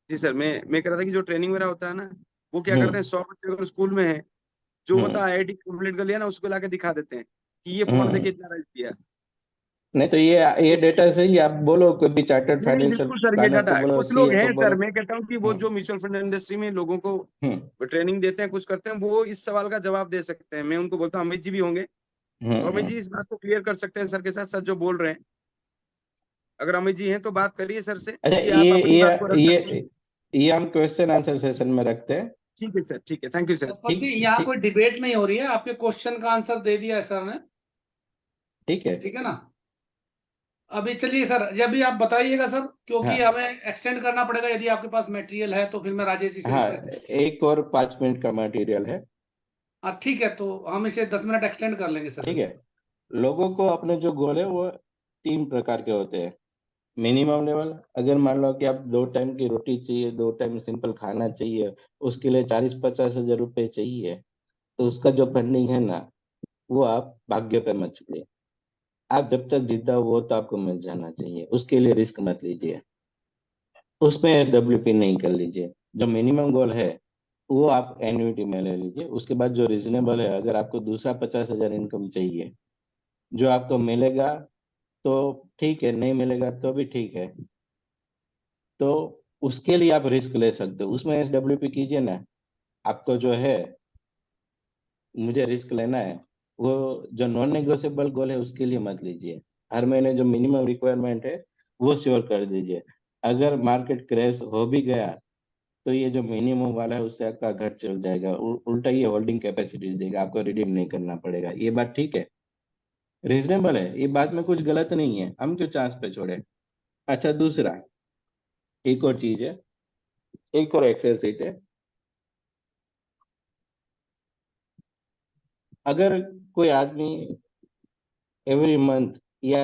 जी सर, मैं कह रहा था कि जो ट्रेनिंग मेरा होता है ना, वो क्या करते हैं, हम्म 100 बच्चे अगर स्कूल में है, जो बता हम्म आईआईटी कंप्लीट कर लिया ना, उसको लाके दिखा देते हैं कि ये फंड हम्म। देखिए इतना राइज किया। नहीं तो ये डेटा सही है, आप बोलो कोई भी चार्टर्ड नहीं नहीं, फाइनेंशियल बिल्कुल सर, ये प्लानर डाटा को बोलो, कुछ लोग CA को हैं सर, बोलो। मैं कहता हूँ कि वो हम्म जो म्यूचुअल फंड इंडस्ट्री में लोगों को हम्म ट्रेनिंग देते हैं, कुछ करते हैं, वो इस सवाल का जवाब दे सकते हैं। मैं उनको बोलता हूँ, अमित जी भी होंगे, तो अमित जी हम्म। इस बात को क्लियर कर सकते हैं सर के साथ, सर जो बोल रहे हैं। अगर अमित जी हैं तो बात करिए सर से अच्छा, कि आप अपनी बात को रख सकते हैं। ये हम क्वेश्चन आंसर सेशन में रखते हैं। ठीक है सर, ठीक है, थैंक यू सर। ऊपर से यहाँ ठीक कोई डिबेट नहीं हो रही है, आपके क्वेश्चन का आंसर दे दिया है सर ने, ठीक है। ठीक है ना। अभी चलिए सर, जब भी आप बताइएगा सर, क्योंकि हाँ हमें एक्सटेंड करना पड़ेगा, यदि आपके पास मटेरियल है तो फिर मैं राजेश जी से हाँ, रिक्वेस्ट। एक और 5 मिनट का मटेरियल है। हाँ ठीक है, तो हम इसे 10 मिनट एक्सटेंड कर लेंगे सर। ठीक है। लोगों को अपने जो गोल है वो 3 प्रकार के होते हैं। मिनिमम लेवल, अगर मान लो कि आप 2 टाइम की रोटी चाहिए, 2 टाइम सिंपल खाना चाहिए, उसके लिए 40-50 हजार रुपए चाहिए, तो उसका जो फंडिंग है ना, वो आप भाग्य पे मत छोड़िए। आप जब तक जिद्दा हो वो तो आपको मिल जाना चाहिए, उसके लिए रिस्क मत लीजिए, उसमें SWP नहीं कर लीजिए। जो मिनिमम गोल है वो आप एन्युटी में ले लीजिए, उसके बाद जो रीजनेबल है, अगर आपको दूसरा 50,000 इनकम चाहिए, जो आपको मिलेगा तो ठीक है, नहीं मिलेगा तो भी ठीक है, तो उसके लिए आप रिस्क ले सकते हो, उसमें SWP कीजिए ना। आपको जो है, मुझे रिस्क लेना है, वो जो नॉन नेगोशिएबल गोल है उसके लिए मत लीजिए। हर महीने जो मिनिमम रिक्वायरमेंट है वो श्योर कर दीजिए। अगर मार्केट क्रैश हो भी गया तो ये जो मिनिमम वाला है उससे आपका घर चल जाएगा, उल्टा ये होल्डिंग कैपेसिटी देगा, आपको रिडीम नहीं करना पड़ेगा। ये बात ठीक है, रीजनेबल है, ये बात में कुछ गलत नहीं है, हम क्यों चांस पे छोड़े। अच्छा, दूसरा एक और चीज है, एक और एक्सेल सीट है। अगर कोई आदमी एवरी मंथ या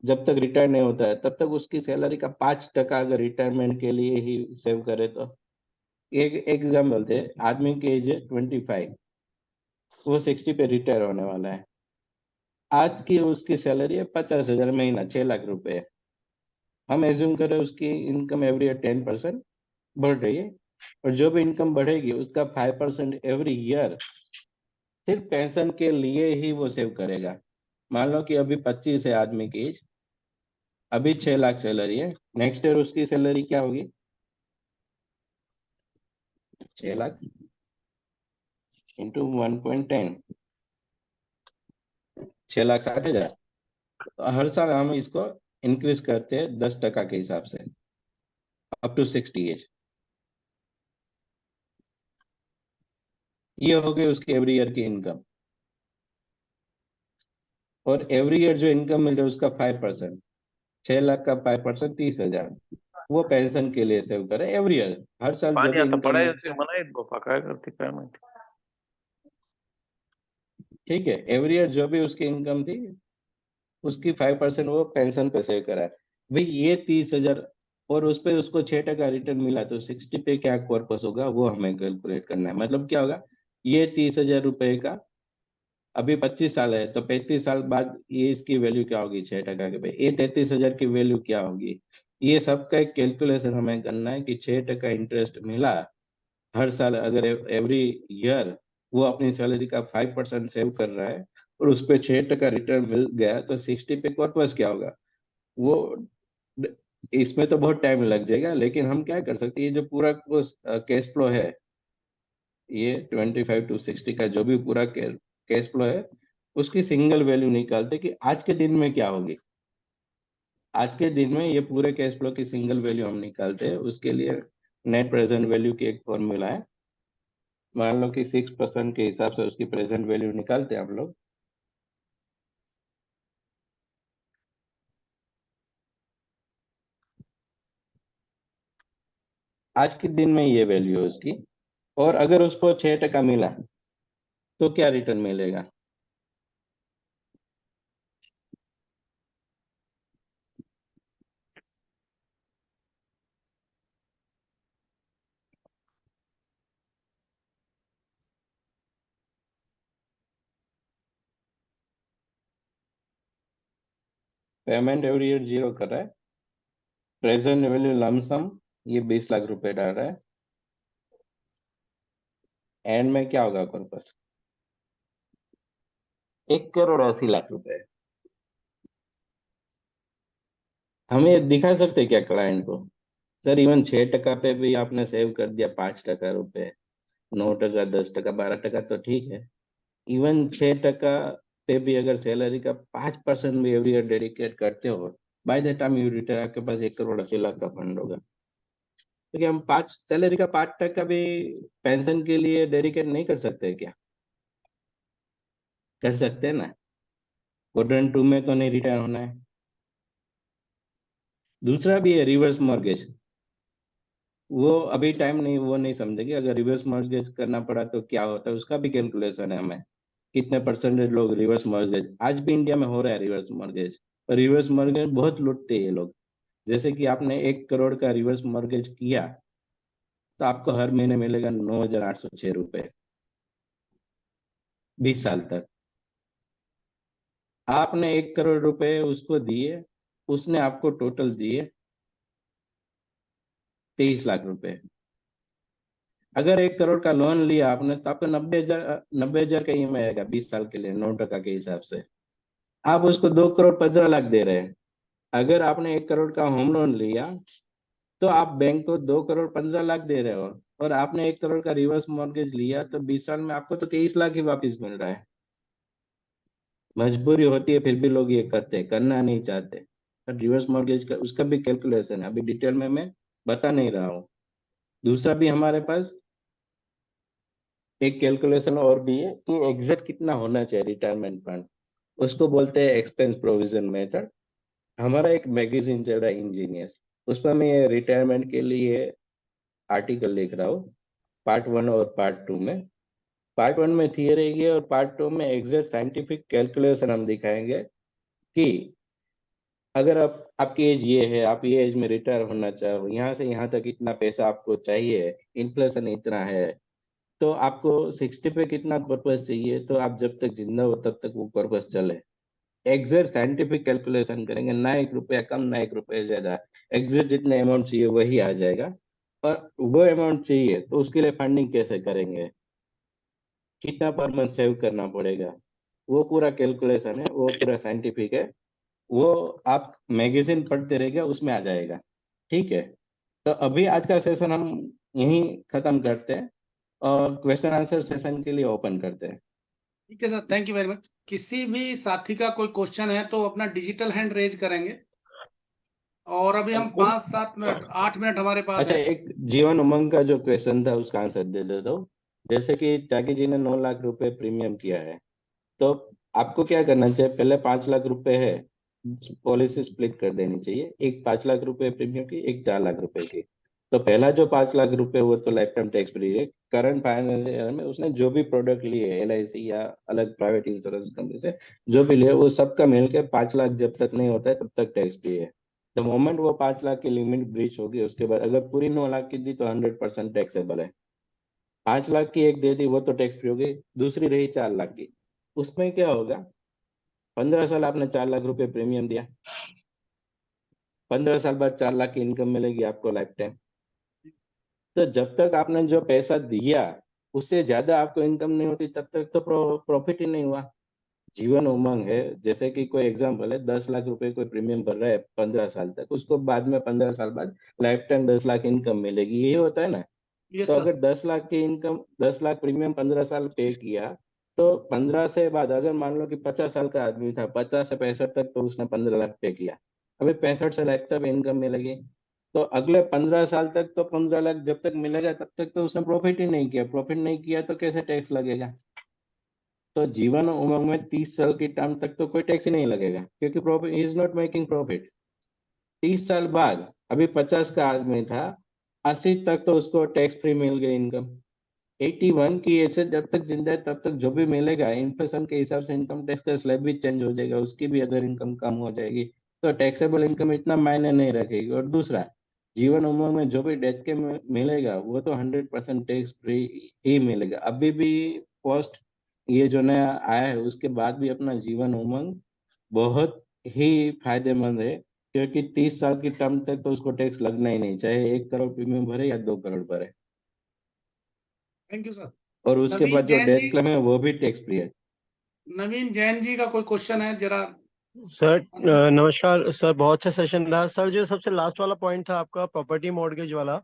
जब तक रिटायर नहीं होता है तब तक उसकी सैलरी का 5% अगर रिटायरमेंट के लिए ही सेव करे तो, एक एग्जाम्पल थे, आदमी की एज है 25, वो 60 पे रिटायर होने वाला है। आज की उसकी सैलरी है 50,000 महीना, 6 लाख रुपए। हम एज्यूम करें उसकी इनकम एवरी ईयर 10% बढ़ रही है, और जो भी इनकम बढ़ेगी उसका 5% एवरी ईयर सिर्फ पेंशन के लिए ही वो सेव करेगा। मान लो कि अभी 25 है आदमी की एज, अभी 6 लाख सैलरी है, नेक्स्ट ईयर उसकी सैलरी क्या होगी? 6 लाख इंटू 1.10, 6,60,000। तो हर साल हम इसको इंक्रीज करते हैं 10% के हिसाब से, अप टू 60 एज। ये हो गई उसकी एवरी ईयर की इनकम, और एवरी ईयर जो इनकम मिल रहा है उसका 5%, 6 लाख का 5% 30,000, वो पेंशन के लिए सेव करे एवरी ईयर। हर साल जो पाणी भी आता इनकम, पडायचे म्हणायत बापा, काय करते काय माहिती। ठीक है, एवरी ईयर जो भी उसकी इनकम थी उसकी 5% वो पेंशन पे सेव करा है। भाई ये 30,000 और उस पे उसको 6% रिटर्न मिला, तो 60 पे क्या कॉर्पस होगा वो हमें कैलकुलेट करना है। मतलब क्या होगा, ये 30,000 रुपए का अभी 25 साल है, तो 35 साल बाद ये इसकी वैल्यू क्या होगी 6% के पे, ये 33,000 की वैल्यू क्या होगी। ये सब का एक कैलकुलेशन हमें करना है कि 6% इंटरेस्ट मिला हर साल, अगर एवरी ईयर वो अपनी सैलरी का 5% सेव कर रहा है और उस पर 6% रिटर्न मिल गया, तो 60 पे कॉर्पस क्या होगा वो। इसमें तो बहुत टाइम लग जाएगा, लेकिन हम क्या कर सकते हैं, ये जो पूरा कैश फ्लो है, ये 25 to 60 का जो भी पूरा कैश फ्लो है, उसकी सिंगल वैल्यू निकालते कि आज के दिन में क्या होगी। आज के दिन में ये पूरे कैश फ्लो की सिंगल वैल्यू हम निकालते हैं। उसके लिए नेट प्रेजेंट वैल्यू की एक फॉर्मूला है। मान लो कि 6% के हिसाब से उसकी प्रेजेंट वैल्यू निकालते हैं हम लोग। आज के दिन में ये वैल्यू है उसकी, और अगर उसको 6% मिला तो क्या रिटर्न मिलेगा। पेमेंट एवरी ईयर 0 कर रहा है, प्रेजेंट वैल्यू लमसम ये 20 लाख रुपए डाल रहा है, एंड में क्या होगा कॉर्पस 1,80,00,000 रुपए। हमें दिखा सकते क्या क्लाइंट को, सर इवन 6% पे भी आपने सेव कर दिया 5% रुपए, 9%, 10%, 12% तो ठीक है, इवन 6% पे भी अगर सैलरी का 5% भी एवरी ईयर डेडिकेट करते हो, by the time you retire आपके पास 1,80,00,000 का फंड होगा। क्योंकि हम 5 सैलरी का 5% भी पेंशन के लिए डेडिकेट नहीं कर सकते क्या? कर सकते हैं ना, क्वाड्रेंट 2 में तो नहीं रिटायर होना है। दूसरा भी है रिवर्स मॉर्गेज, वो अभी टाइम नहीं, वो नहीं समझेंगे। अगर रिवर्स मॉर्गेज करना पड़ा तो क्या होता है, उसका भी कैलकुलेशन है हमें, कितने परसेंटेज लोग रिवर्स मॉर्गेज, आज भी इंडिया में हो रहा है रिवर्स मॉर्गेज। और रिवर्स मॉर्गेज बहुत लूटते हैं ये लोग। जैसे कि आपने 1 करोड़ का रिवर्स मॉर्गेज किया तो आपको हर महीने मिलेगा 9,806 रुपए, 20 साल तक। आपने 1 करोड़ रुपए उसको दिए, उसने आपको टोटल दिए 23 लाख रुपए। अगर 1 करोड़ का लोन लिया आपने तो आपको 90,000 का EMI आएगा 20 साल के लिए, 9% के हिसाब से। आप उसको 2,15,00,000 दे रहे हैं। अगर आपने 1 करोड़ का होम लोन लिया तो आप बैंक को 2,15,00,000 दे रहे हो, और आपने 1 करोड़ का रिवर्स मॉर्गेज लिया तो 20 साल में आपको तो 23 लाख ही वापिस मिल रहा है। मजबूरी होती है फिर भी लोग ये करते हैं, करना नहीं चाहते। पर रिवर्स मॉर्गेज का उसका भी कैलकुलेशन है, अभी डिटेल में मैं बता नहीं रहा हूँ। दूसरा भी हमारे पास एक कैलकुलेशन और भी है कि एग्जैक्ट कितना होना चाहिए रिटायरमेंट फंड, उसको बोलते हैं एक्सपेंस प्रोविजन मेथड। हमारा एक मैगजीन चल रहा है इंजीनियर्स, उसमें मैं ये रिटायरमेंट के लिए आर्टिकल लिख रहा हूँ, पार्ट 1 और पार्ट 2 में। पार्ट 1 में थियरी है और पार्ट 2 में एग्जैक्ट साइंटिफिक कैलकुलेशन हम दिखाएंगे कि अगर आप आपकी एज ये है, आप ये एज में रिटायर होना चाहो, यहाँ से यहाँ तक इतना पैसा आपको चाहिए, इन्फ्लेशन इतना है, तो आपको 60 पे कितना कॉर्पस चाहिए, तो आप जब तक जिंदा हो तब तक वो कॉर्पस चले। एग्जैक्ट साइंटिफिक कैलकुलेशन करेंगे, ना 1 रुपया कम ना 1 रुपया ज्यादा, एग्जैक्ट जितना अमाउंट चाहिए वही आ जाएगा। और वो अमाउंट चाहिए तो उसके लिए फंडिंग कैसे करेंगे, कितना पर मंथ सेव करना पड़ेगा, वो पूरा कैलकुलेशन है, वो पूरा साइंटिफिक है। वो आप मैगजीन पढ़ते रहिए, उसमें आ जाएगा। ठीक है, तो अभी आज का सेशन हम यहीं खत्म करते हैं और क्वेश्चन आंसर सेशन के लिए ओपन करते हैं। ठीक है sir, thank you very much. किसी भी साथी का कोई क्वेश्चन है तो अपना डिजिटल हैंड रेज करेंगे। और अभी हम 5-7 मिनट 8 मिनट हमारे पास अच्छा, है। एक जीवन उमंग का जो क्वेश्चन था उसका आंसर दे देता हूँ। जैसे कि त्यागी जी ने 9 लाख रुपए प्रीमियम किया है, तो आपको क्या करना चाहिए, पहले 5 लाख रुपए है, पॉलिसी स्प्लिट कर देनी चाहिए, एक 5 लाख रुपए प्रीमियम की, एक 4 लाख रुपए की। तो पहला जो 5 लाख रुपए वो तो लाइफ टाइम टैक्स फ्री है। करंट फाइनेंशियल ईयर में उसने जो भी प्रोडक्ट लिए LIC या अलग प्राइवेट इंश्योरेंस कंपनी से जो भी लिए, वो सबका मिलकर 5 लाख जब तक नहीं होता है तब तक टैक्स फ्री है। द मोमेंट वो 5 लाख की लिमिट ब्रीच होगी, उसके बाद अगर पूरी 9 लाख की दी तो 100% टैक्सेबल है। 5 लाख की एक दे दी वो तो टैक्स फ्री हो गई, दूसरी रही 4 लाख की। उसमें क्या होगा, 15 साल आपने 4 लाख रुपए प्रीमियम दिया, 15 साल बाद 4 लाख की इनकम मिलेगी आपको लाइफ टाइम। तो जब तक आपने जो पैसा दिया उससे ज्यादा आपको इनकम नहीं होती तब तक तो प्रॉफिट ही नहीं हुआ। जीवन उमंग है, जैसे कि कोई एग्जांपल है, 10 लाख रुपए कोई प्रीमियम भर रहा है 15 साल तक, उसको बाद में 15 साल बाद लाइफ टाइम 10 लाख इनकम मिलेगी, यही होता है ना। यस तो सर। अगर 10 लाख की इनकम, 10 लाख प्रीमियम 15 साल पे किया, तो 15 से बाद अगर मान लो कि 50 साल का आदमी था, 50 से 65 तक तो उसने 15 लाख पे किया, अभी 65 से लाइफ टाइम इनकम मिलेगी। तो अगले 15 साल तक तो 15 लाख जब तक मिलेगा तब तक तो उसने प्रॉफिट ही नहीं किया, प्रॉफिट नहीं किया तो कैसे टैक्स लगेगा। तो जीवन उमंग में 30 साल की टर्म तक तो कोई टैक्स ही नहीं लगेगा, क्योंकि profit is not making profit. 30 साल बाद अभी 50 का आदमी था, 80 तक तो उसको टैक्स फ्री मिल गई इनकम। 81 की एज से जब तक जिंदा है तब तक जो भी मिलेगा, इन्फ्लेशन के हिसाब से इनकम टैक्स का स्लैब भी चेंज हो जाएगा, उसकी भी अगर इनकम कम हो जाएगी तो टैक्सेबल इनकम इतना मायने नहीं रखेगी। और दूसरा, जीवन उमंग में जो भी डेथ के मिलेगा वो तो 100% टैक्स फ्री ही मिलेगा। अभी भी पोस्ट ये जो नया आया है उसके बाद भी अपना जीवन उमंग बहुत ही फायदेमंद है, क्योंकि 30 साल की टर्म तक तो उसको टैक्स लगना ही नहीं, चाहे 1 करोड़ प्रीमियम भरे या 2 करोड़ भरे। Thank you sir. और उसके नवीन बाद जो जैन जी, डेथ क्लेम है वो भी टैक्स फ्री है। नवीन जैन जी का कोई क्वेश्चन है जरा। सर नमस्कार सर, बहुत अच्छा सेशन रहा सर। जो सबसे लास्ट वाला पॉइंट था आपका प्रॉपर्टी मॉर्गेज वाला,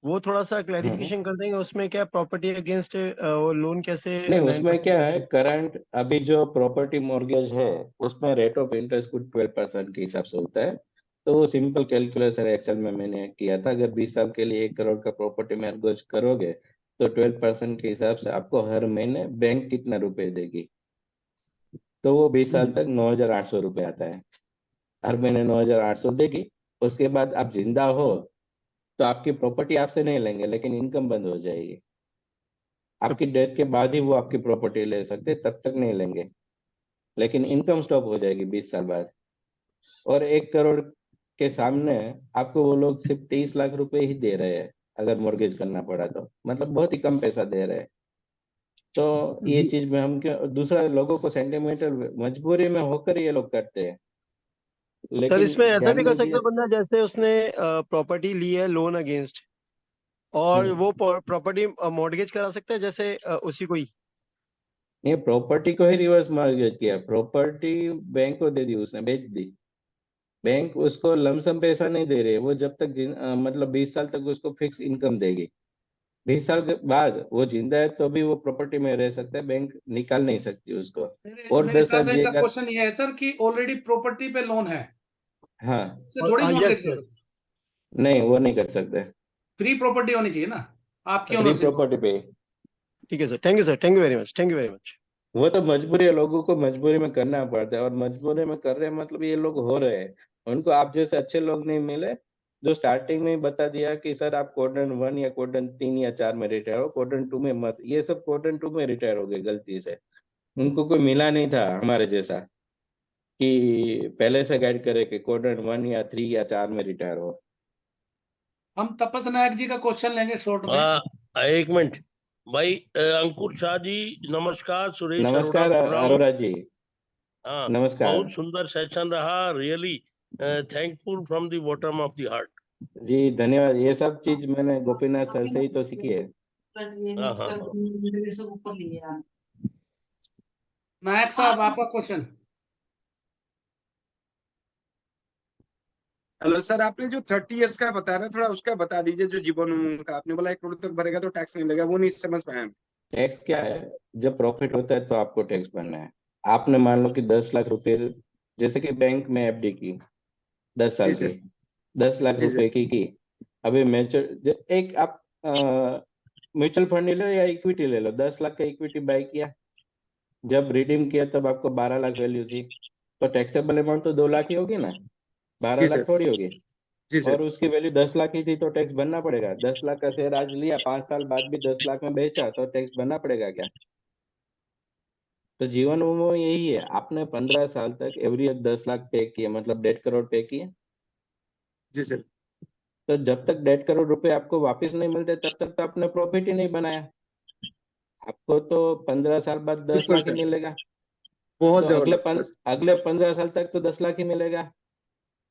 वो थोड़ा सा हम्म। क्लैरिफिकेशन कर देंगे। उसमें क्या प्रॉपर्टी अगेंस्ट लोन कैसे नहीं, उसमें 9% क्या है, कैसे? करंट अभी जो प्रॉपर्टी मॉर्गेज है उसमें रेट ऑफ इंटरेस्ट कुछ 12% के हिसाब से होता है। तो वो सिंपल कैलकुलेशन एक्सेल में मैंने किया था, अगर 20 साल के लिए 1 करोड़ का प्रॉपर्टी मॉर्गेज करोगे तो 12% के हिसाब से आपको हर महीने बैंक कितना रुपए देगी, तो वो 20 साल तक 9,800 रुपये आता है। हर महीने 9,800 देगी। उसके बाद आप जिंदा हो तो आपकी प्रॉपर्टी आपसे नहीं लेंगे, लेकिन इनकम बंद हो जाएगी। आपकी डेथ के बाद ही वो आपकी प्रॉपर्टी ले सकते, तब तक नहीं लेंगे, लेकिन इनकम स्टॉप हो जाएगी 20 साल बाद। और 1 करोड़ के सामने आपको वो लोग सिर्फ 23 लाख रुपए ही दे रहे हैं, अगर मॉर्गेज करना पड़ा तो, मतलब बहुत ही कम पैसा दे रहे हैं। तो ये जी चीज में हम क्या, दूसरा लोगों को सेंटिमेंटल मजबूरी में होकर ये लोग करते हैं, सर, लेकिन इसमें ऐसा भी ध्यान कर सकता दीजिए। है बंदा, जैसे उसने प्रॉपर्टी ली है लोन अगेंस्ट, और हम्म, वो प्रॉपर्टी मॉर्गेज करा सकता है, जैसे उसी को ही। ये प्रॉपर्टी को ही रिवर्स मॉर्गेज किया, प्रॉपर्टी बैंक को दे दी, उसने बेच दी। बैंक उसको लमसम पैसा नहीं दे रहे, वो जब तक मतलब 20 साल तक उसको फिक्स इनकम देगी। 20 साल के बाद वो जिंदा है तो भी वो प्रॉपर्टी में रह सकता है, बैंक निकाल नहीं सकती उसको। और मेरे 10 हिसाब साल से इनका जिएगा। क्वेश्चन ये है सर कि ऑलरेडी प्रॉपर्टी पे लोन है, हाँ, उससे थोड़ी yes, मॉर्गेज कर yes. सकते। नहीं वो नहीं कर सकते, फ्री प्रॉपर्टी होनी चाहिए ना, आपकी फ्री ओनरशिप। प्रॉपर्टी पे। ठीक है sir, thank you sir, thank you very much, thank you very much. वो तो मजबूरी है, लोगों को मजबूरी में करना पड़ता है, और मजबूरी में कर रहे हैं मतलब ये लोग हो रहे हैं। उनको आप जैसे अच्छे लोग नहीं मिले जो स्टार्टिंग में ही बता दिया कि सर आप क्वाड्रेंट 1 या क्वाड्रेंट 3 या 4 में रिटायर हो, क्वाड्रेंट 2 में मत। ये सब क्वाड्रेंट 2 में रिटायर हो गए गलती से। उनको कोई मिला नहीं था हमारे जैसा कि पहले से गाइड करे कि क्वाड्रेंट 1 या 3 या 4 में रिटायर हो। हम तपस नायक जी का क्वेश्चन लेंगे शॉर्ट में। एक मिनट भाई, अंकुर शाह जी नमस्कार, सुरेश अरोड़ा नमस्कार बोल रहा हूँ। अरोड़ा जी। हाँ, नमस्कार बहुत सुंदर सेशन रहा, really thankful from the bottom of the heart. जी, धन्यवाद। ये सब चीज मैंने गोपीनाथ सर से ही तो सीखी है। नायक साहब आपका क्वेश्चन। हेलो सर, आपने जो 30 इयर्स का बताया ना, थोड़ा उसका बता दीजिए। जो जीवन उमंग का आपने बोला 1 करोड़ तक भरेगा तो टैक्स नहीं लगेगा, वो नहीं समझ पाया हम। टैक्स क्या है? जब प्रॉफिट होता है तो आपको टैक्स भरना है। आपने मान लो कि 10 लाख रुपए, जैसे कि बैंक में एफडी की 10 साल जी सर। की, 10 लाख जी सर। रुपए की। अभी एक आप म्यूचुअल फंड ले लो या इक्विटी ले लो, 10 लाख का इक्विटी बाय किया, जब रिडीम किया तब आपको 12 लाख वैल्यू थी, तो टैक्सेबल अमाउंट तो 2 लाख ही होगी ना, 12 जी लाख सर। थोड़ी होगी। जी सर। और उसकी वैल्यू 10 लाख ही थी तो टैक्स भरना पड़ेगा। 10 लाख का शेयर आज लिया, 5 साल बाद भी 10 लाख में बेचा तो टैक्स भरना पड़ेगा क्या? तो जीवन उमंग यही है, आपने 15 साल तक एवरी ईयर 10 लाख पे किए, मतलब 1.5 करोड़ पे किए। जी सर। तो जब तक 1.5 करोड़ रुपए आपको वापस नहीं मिलते तब तक तो आपने प्रॉफिट ही नहीं बनाया। आपको तो 15 साल बाद 10 बिल्कुल लाख ही सर, मिलेगा। बहुत तो जबरदस्त। अगले 15 साल तक तो 10 लाख ही मिलेगा।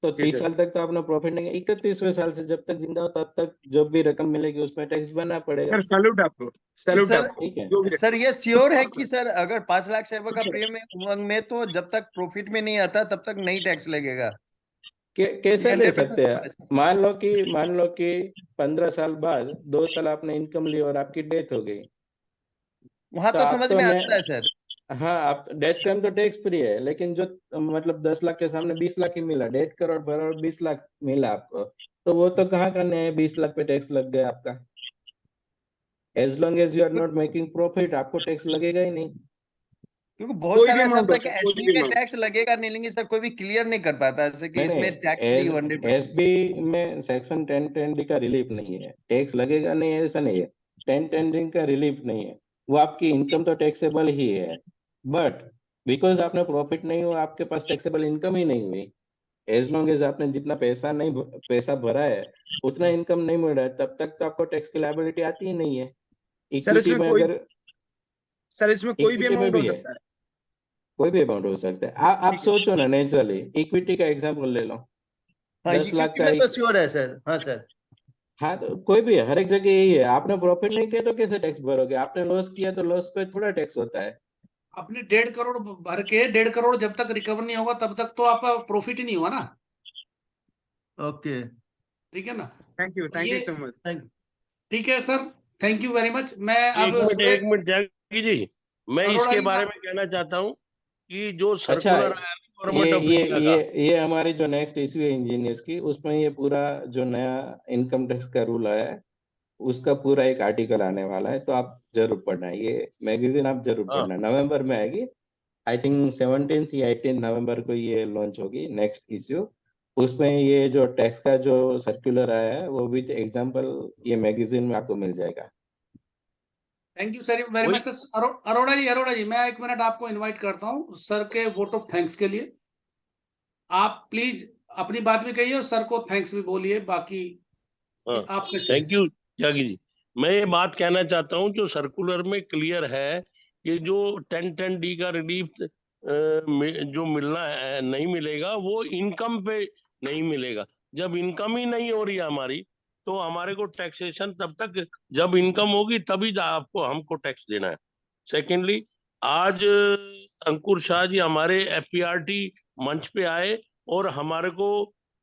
तो जी 30 सर। साल तक तो आपने प्रॉफिट नहीं, 31वें साल से जब तक जिंदा हो तब तक जो भी रकम मिलेगी उसमें टैक्स भरना पड़ेगा। सर सैल्यूट आपको, सैल्यूट सर आपको। ठीक है। जो भी सर ये श्योर है कि सर अगर 5 लाख सेवा का प्रीमियम उमंग में तो जब तक प्रॉफिट में नहीं आता तब तक नहीं टैक्स लगेगा? कैसे ये ले 100% सकते श्योर हैं? है सर? मान लो कि 15 साल बाद 2 साल आपने इनकम ली और आपकी डेथ हो गई, वहां तो तो आप समझ तो में मैं आता है सर। हाँ, आप डेथ टाइम तो टैक्स फ्री है, लेकिन जो मतलब 10 लाख के सामने 20 लाख ही मिला, 1.5 करोड़ भरा और 20 लाख मिला आपको, तो वो तो कहाँ का न्याय है? 20 लाख पे टैक्स लग गया आपका। As long as you are not making profit आपको टैक्स लगेगा ही नहीं। क्योंकि बहुत कोई भी सारा ऐसा अमाउंट होता हो है कि सर, कोई एसबी भी में अमाउंट। टैक्स लगेगा नहीं लेंगे सर, कोई भी क्लियर नहीं कर पाता ऐसे कि नहीं इसमें टैक्स फ्री नहीं, 100%। एसबी में सेक्शन 1010 का रिलीफ नहीं है, टैक्स लगेगा नहीं है ऐसा नहीं है। 1010 का रिलीफ नहीं है, वो आपकी इनकम तो टैक्सेबल ही है, बट बिकॉज आपने प्रॉफिट नहीं हुआ, आपके पास टैक्सेबल इनकम ही नहीं हुई। एज लॉन्ग एज आपने जितना पैसा भरा है उतना इनकम नहीं मिल रहा है, तब तक तो आपको टैक्स की लायबिलिटी आती ही नहीं है। सर इक्विटी इसमें में कोई अगर सर इसमें कोई भी इक्विटी में अमाउंट हो भी है, सकता है। कोई भी अमाउंट हो सकता है। आप ठीक है। सोचो ना, नेचुरली इक्विटी का एग्जांपल ले लो। हाँ 10 लाख इक्विटी का में तो श्योर है सर। हाँ सर। हाँ, तो कोई भी है, हर एक जगह यही है। आपने प्रॉफिट नहीं किया तो कैसे टैक्स भरोगे? आपने लॉस किया तो लॉस पे थोड़ा टैक्स होता है। अपने 1.5 करोड़ भर के 1.5 करोड़ जब तक रिकवर नहीं होगा तब तक तो आपका प्रॉफिट ही नहीं हुआ ना। ओके। ठीक है ना। थैंक यू ये सो मच। ठीक है sir, thank you very much. मैं अब एक मिनट त्यागी जी, मैं अरोड़ा इसके जी बारे आप। में कहना चाहता हूँ कि जो अच्छा, सर्कुलर आया गवर्नमेंट ये ऑफ ये इंडिया ये का। ये हमारी जो नेक्स्ट इशू है इंजीनियर्स की, उसमें ये पूरा जो नया इनकम टैक्स का रूल आया है उसका पूरा एक आर्टिकल आने वाला है, तो आप जरूर पढ़ना। ये मैगजीन आप जरूर हाँ, पढ़ना, नवंबर में आएगी। आई थिंक 17 या 18 नवंबर को ये लॉन्च होगी नेक्स्ट इश्यू। उसमें ये जो टैक्स का जो सर्कुलर आया है वो विद एग्जांपल ये मैगजीन में आपको मिल जाएगा। थैंक यू सर वेरी वही मच सर। अरोड़ा जी मैं 1 मिनट आपको इनवाइट करता हूँ सर के वोट ऑफ थैंक्स के लिए। आप प्लीज अपनी बात भी कहिए और सर को थैंक्स भी बोलिए। बाकी हाँ, आपका stage. Thank you Tyagi ji. मैं ये बात कहना चाहता हूँ, जो सर्कुलर में क्लियर है कि जो 1010D का रिलीफ जो मिलना है नहीं मिलेगा, वो इनकम पे नहीं मिलेगा। जब इनकम ही नहीं हो रही है हमारी, तो हमारे को टैक्सेशन तब तक, जब इनकम होगी तभी आपको हमको टैक्स देना है। सेकेंडली, आज अंकुर शाह जी हमारे FPRT मंच पे आए और हमारे को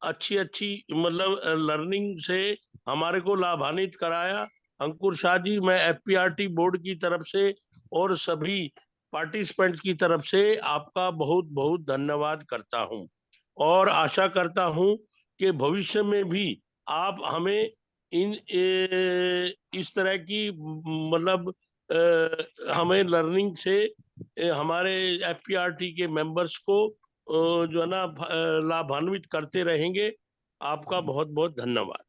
अच्छी अच्छी मतलब लर्निंग से हमारे को लाभान्वित कराया अंकुर शाह जी, मैं FPRT बोर्ड की तरफ से और सभी पार्टिसिपेंट्स की तरफ से आपका बहुत बहुत धन्यवाद करता हूं और आशा करता हूं कि भविष्य में भी आप हमें इस तरह की मतलब हमें लर्निंग से हमारे FPRT के मेंबर्स को जो है ना लाभान्वित करते रहेंगे। आपका बहुत बहुत धन्यवाद।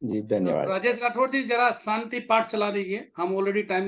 जी धन्यवाद। राजेश राठौर जी, जरा शांति पाठ चला दीजिए, हम ऑलरेडी टाइम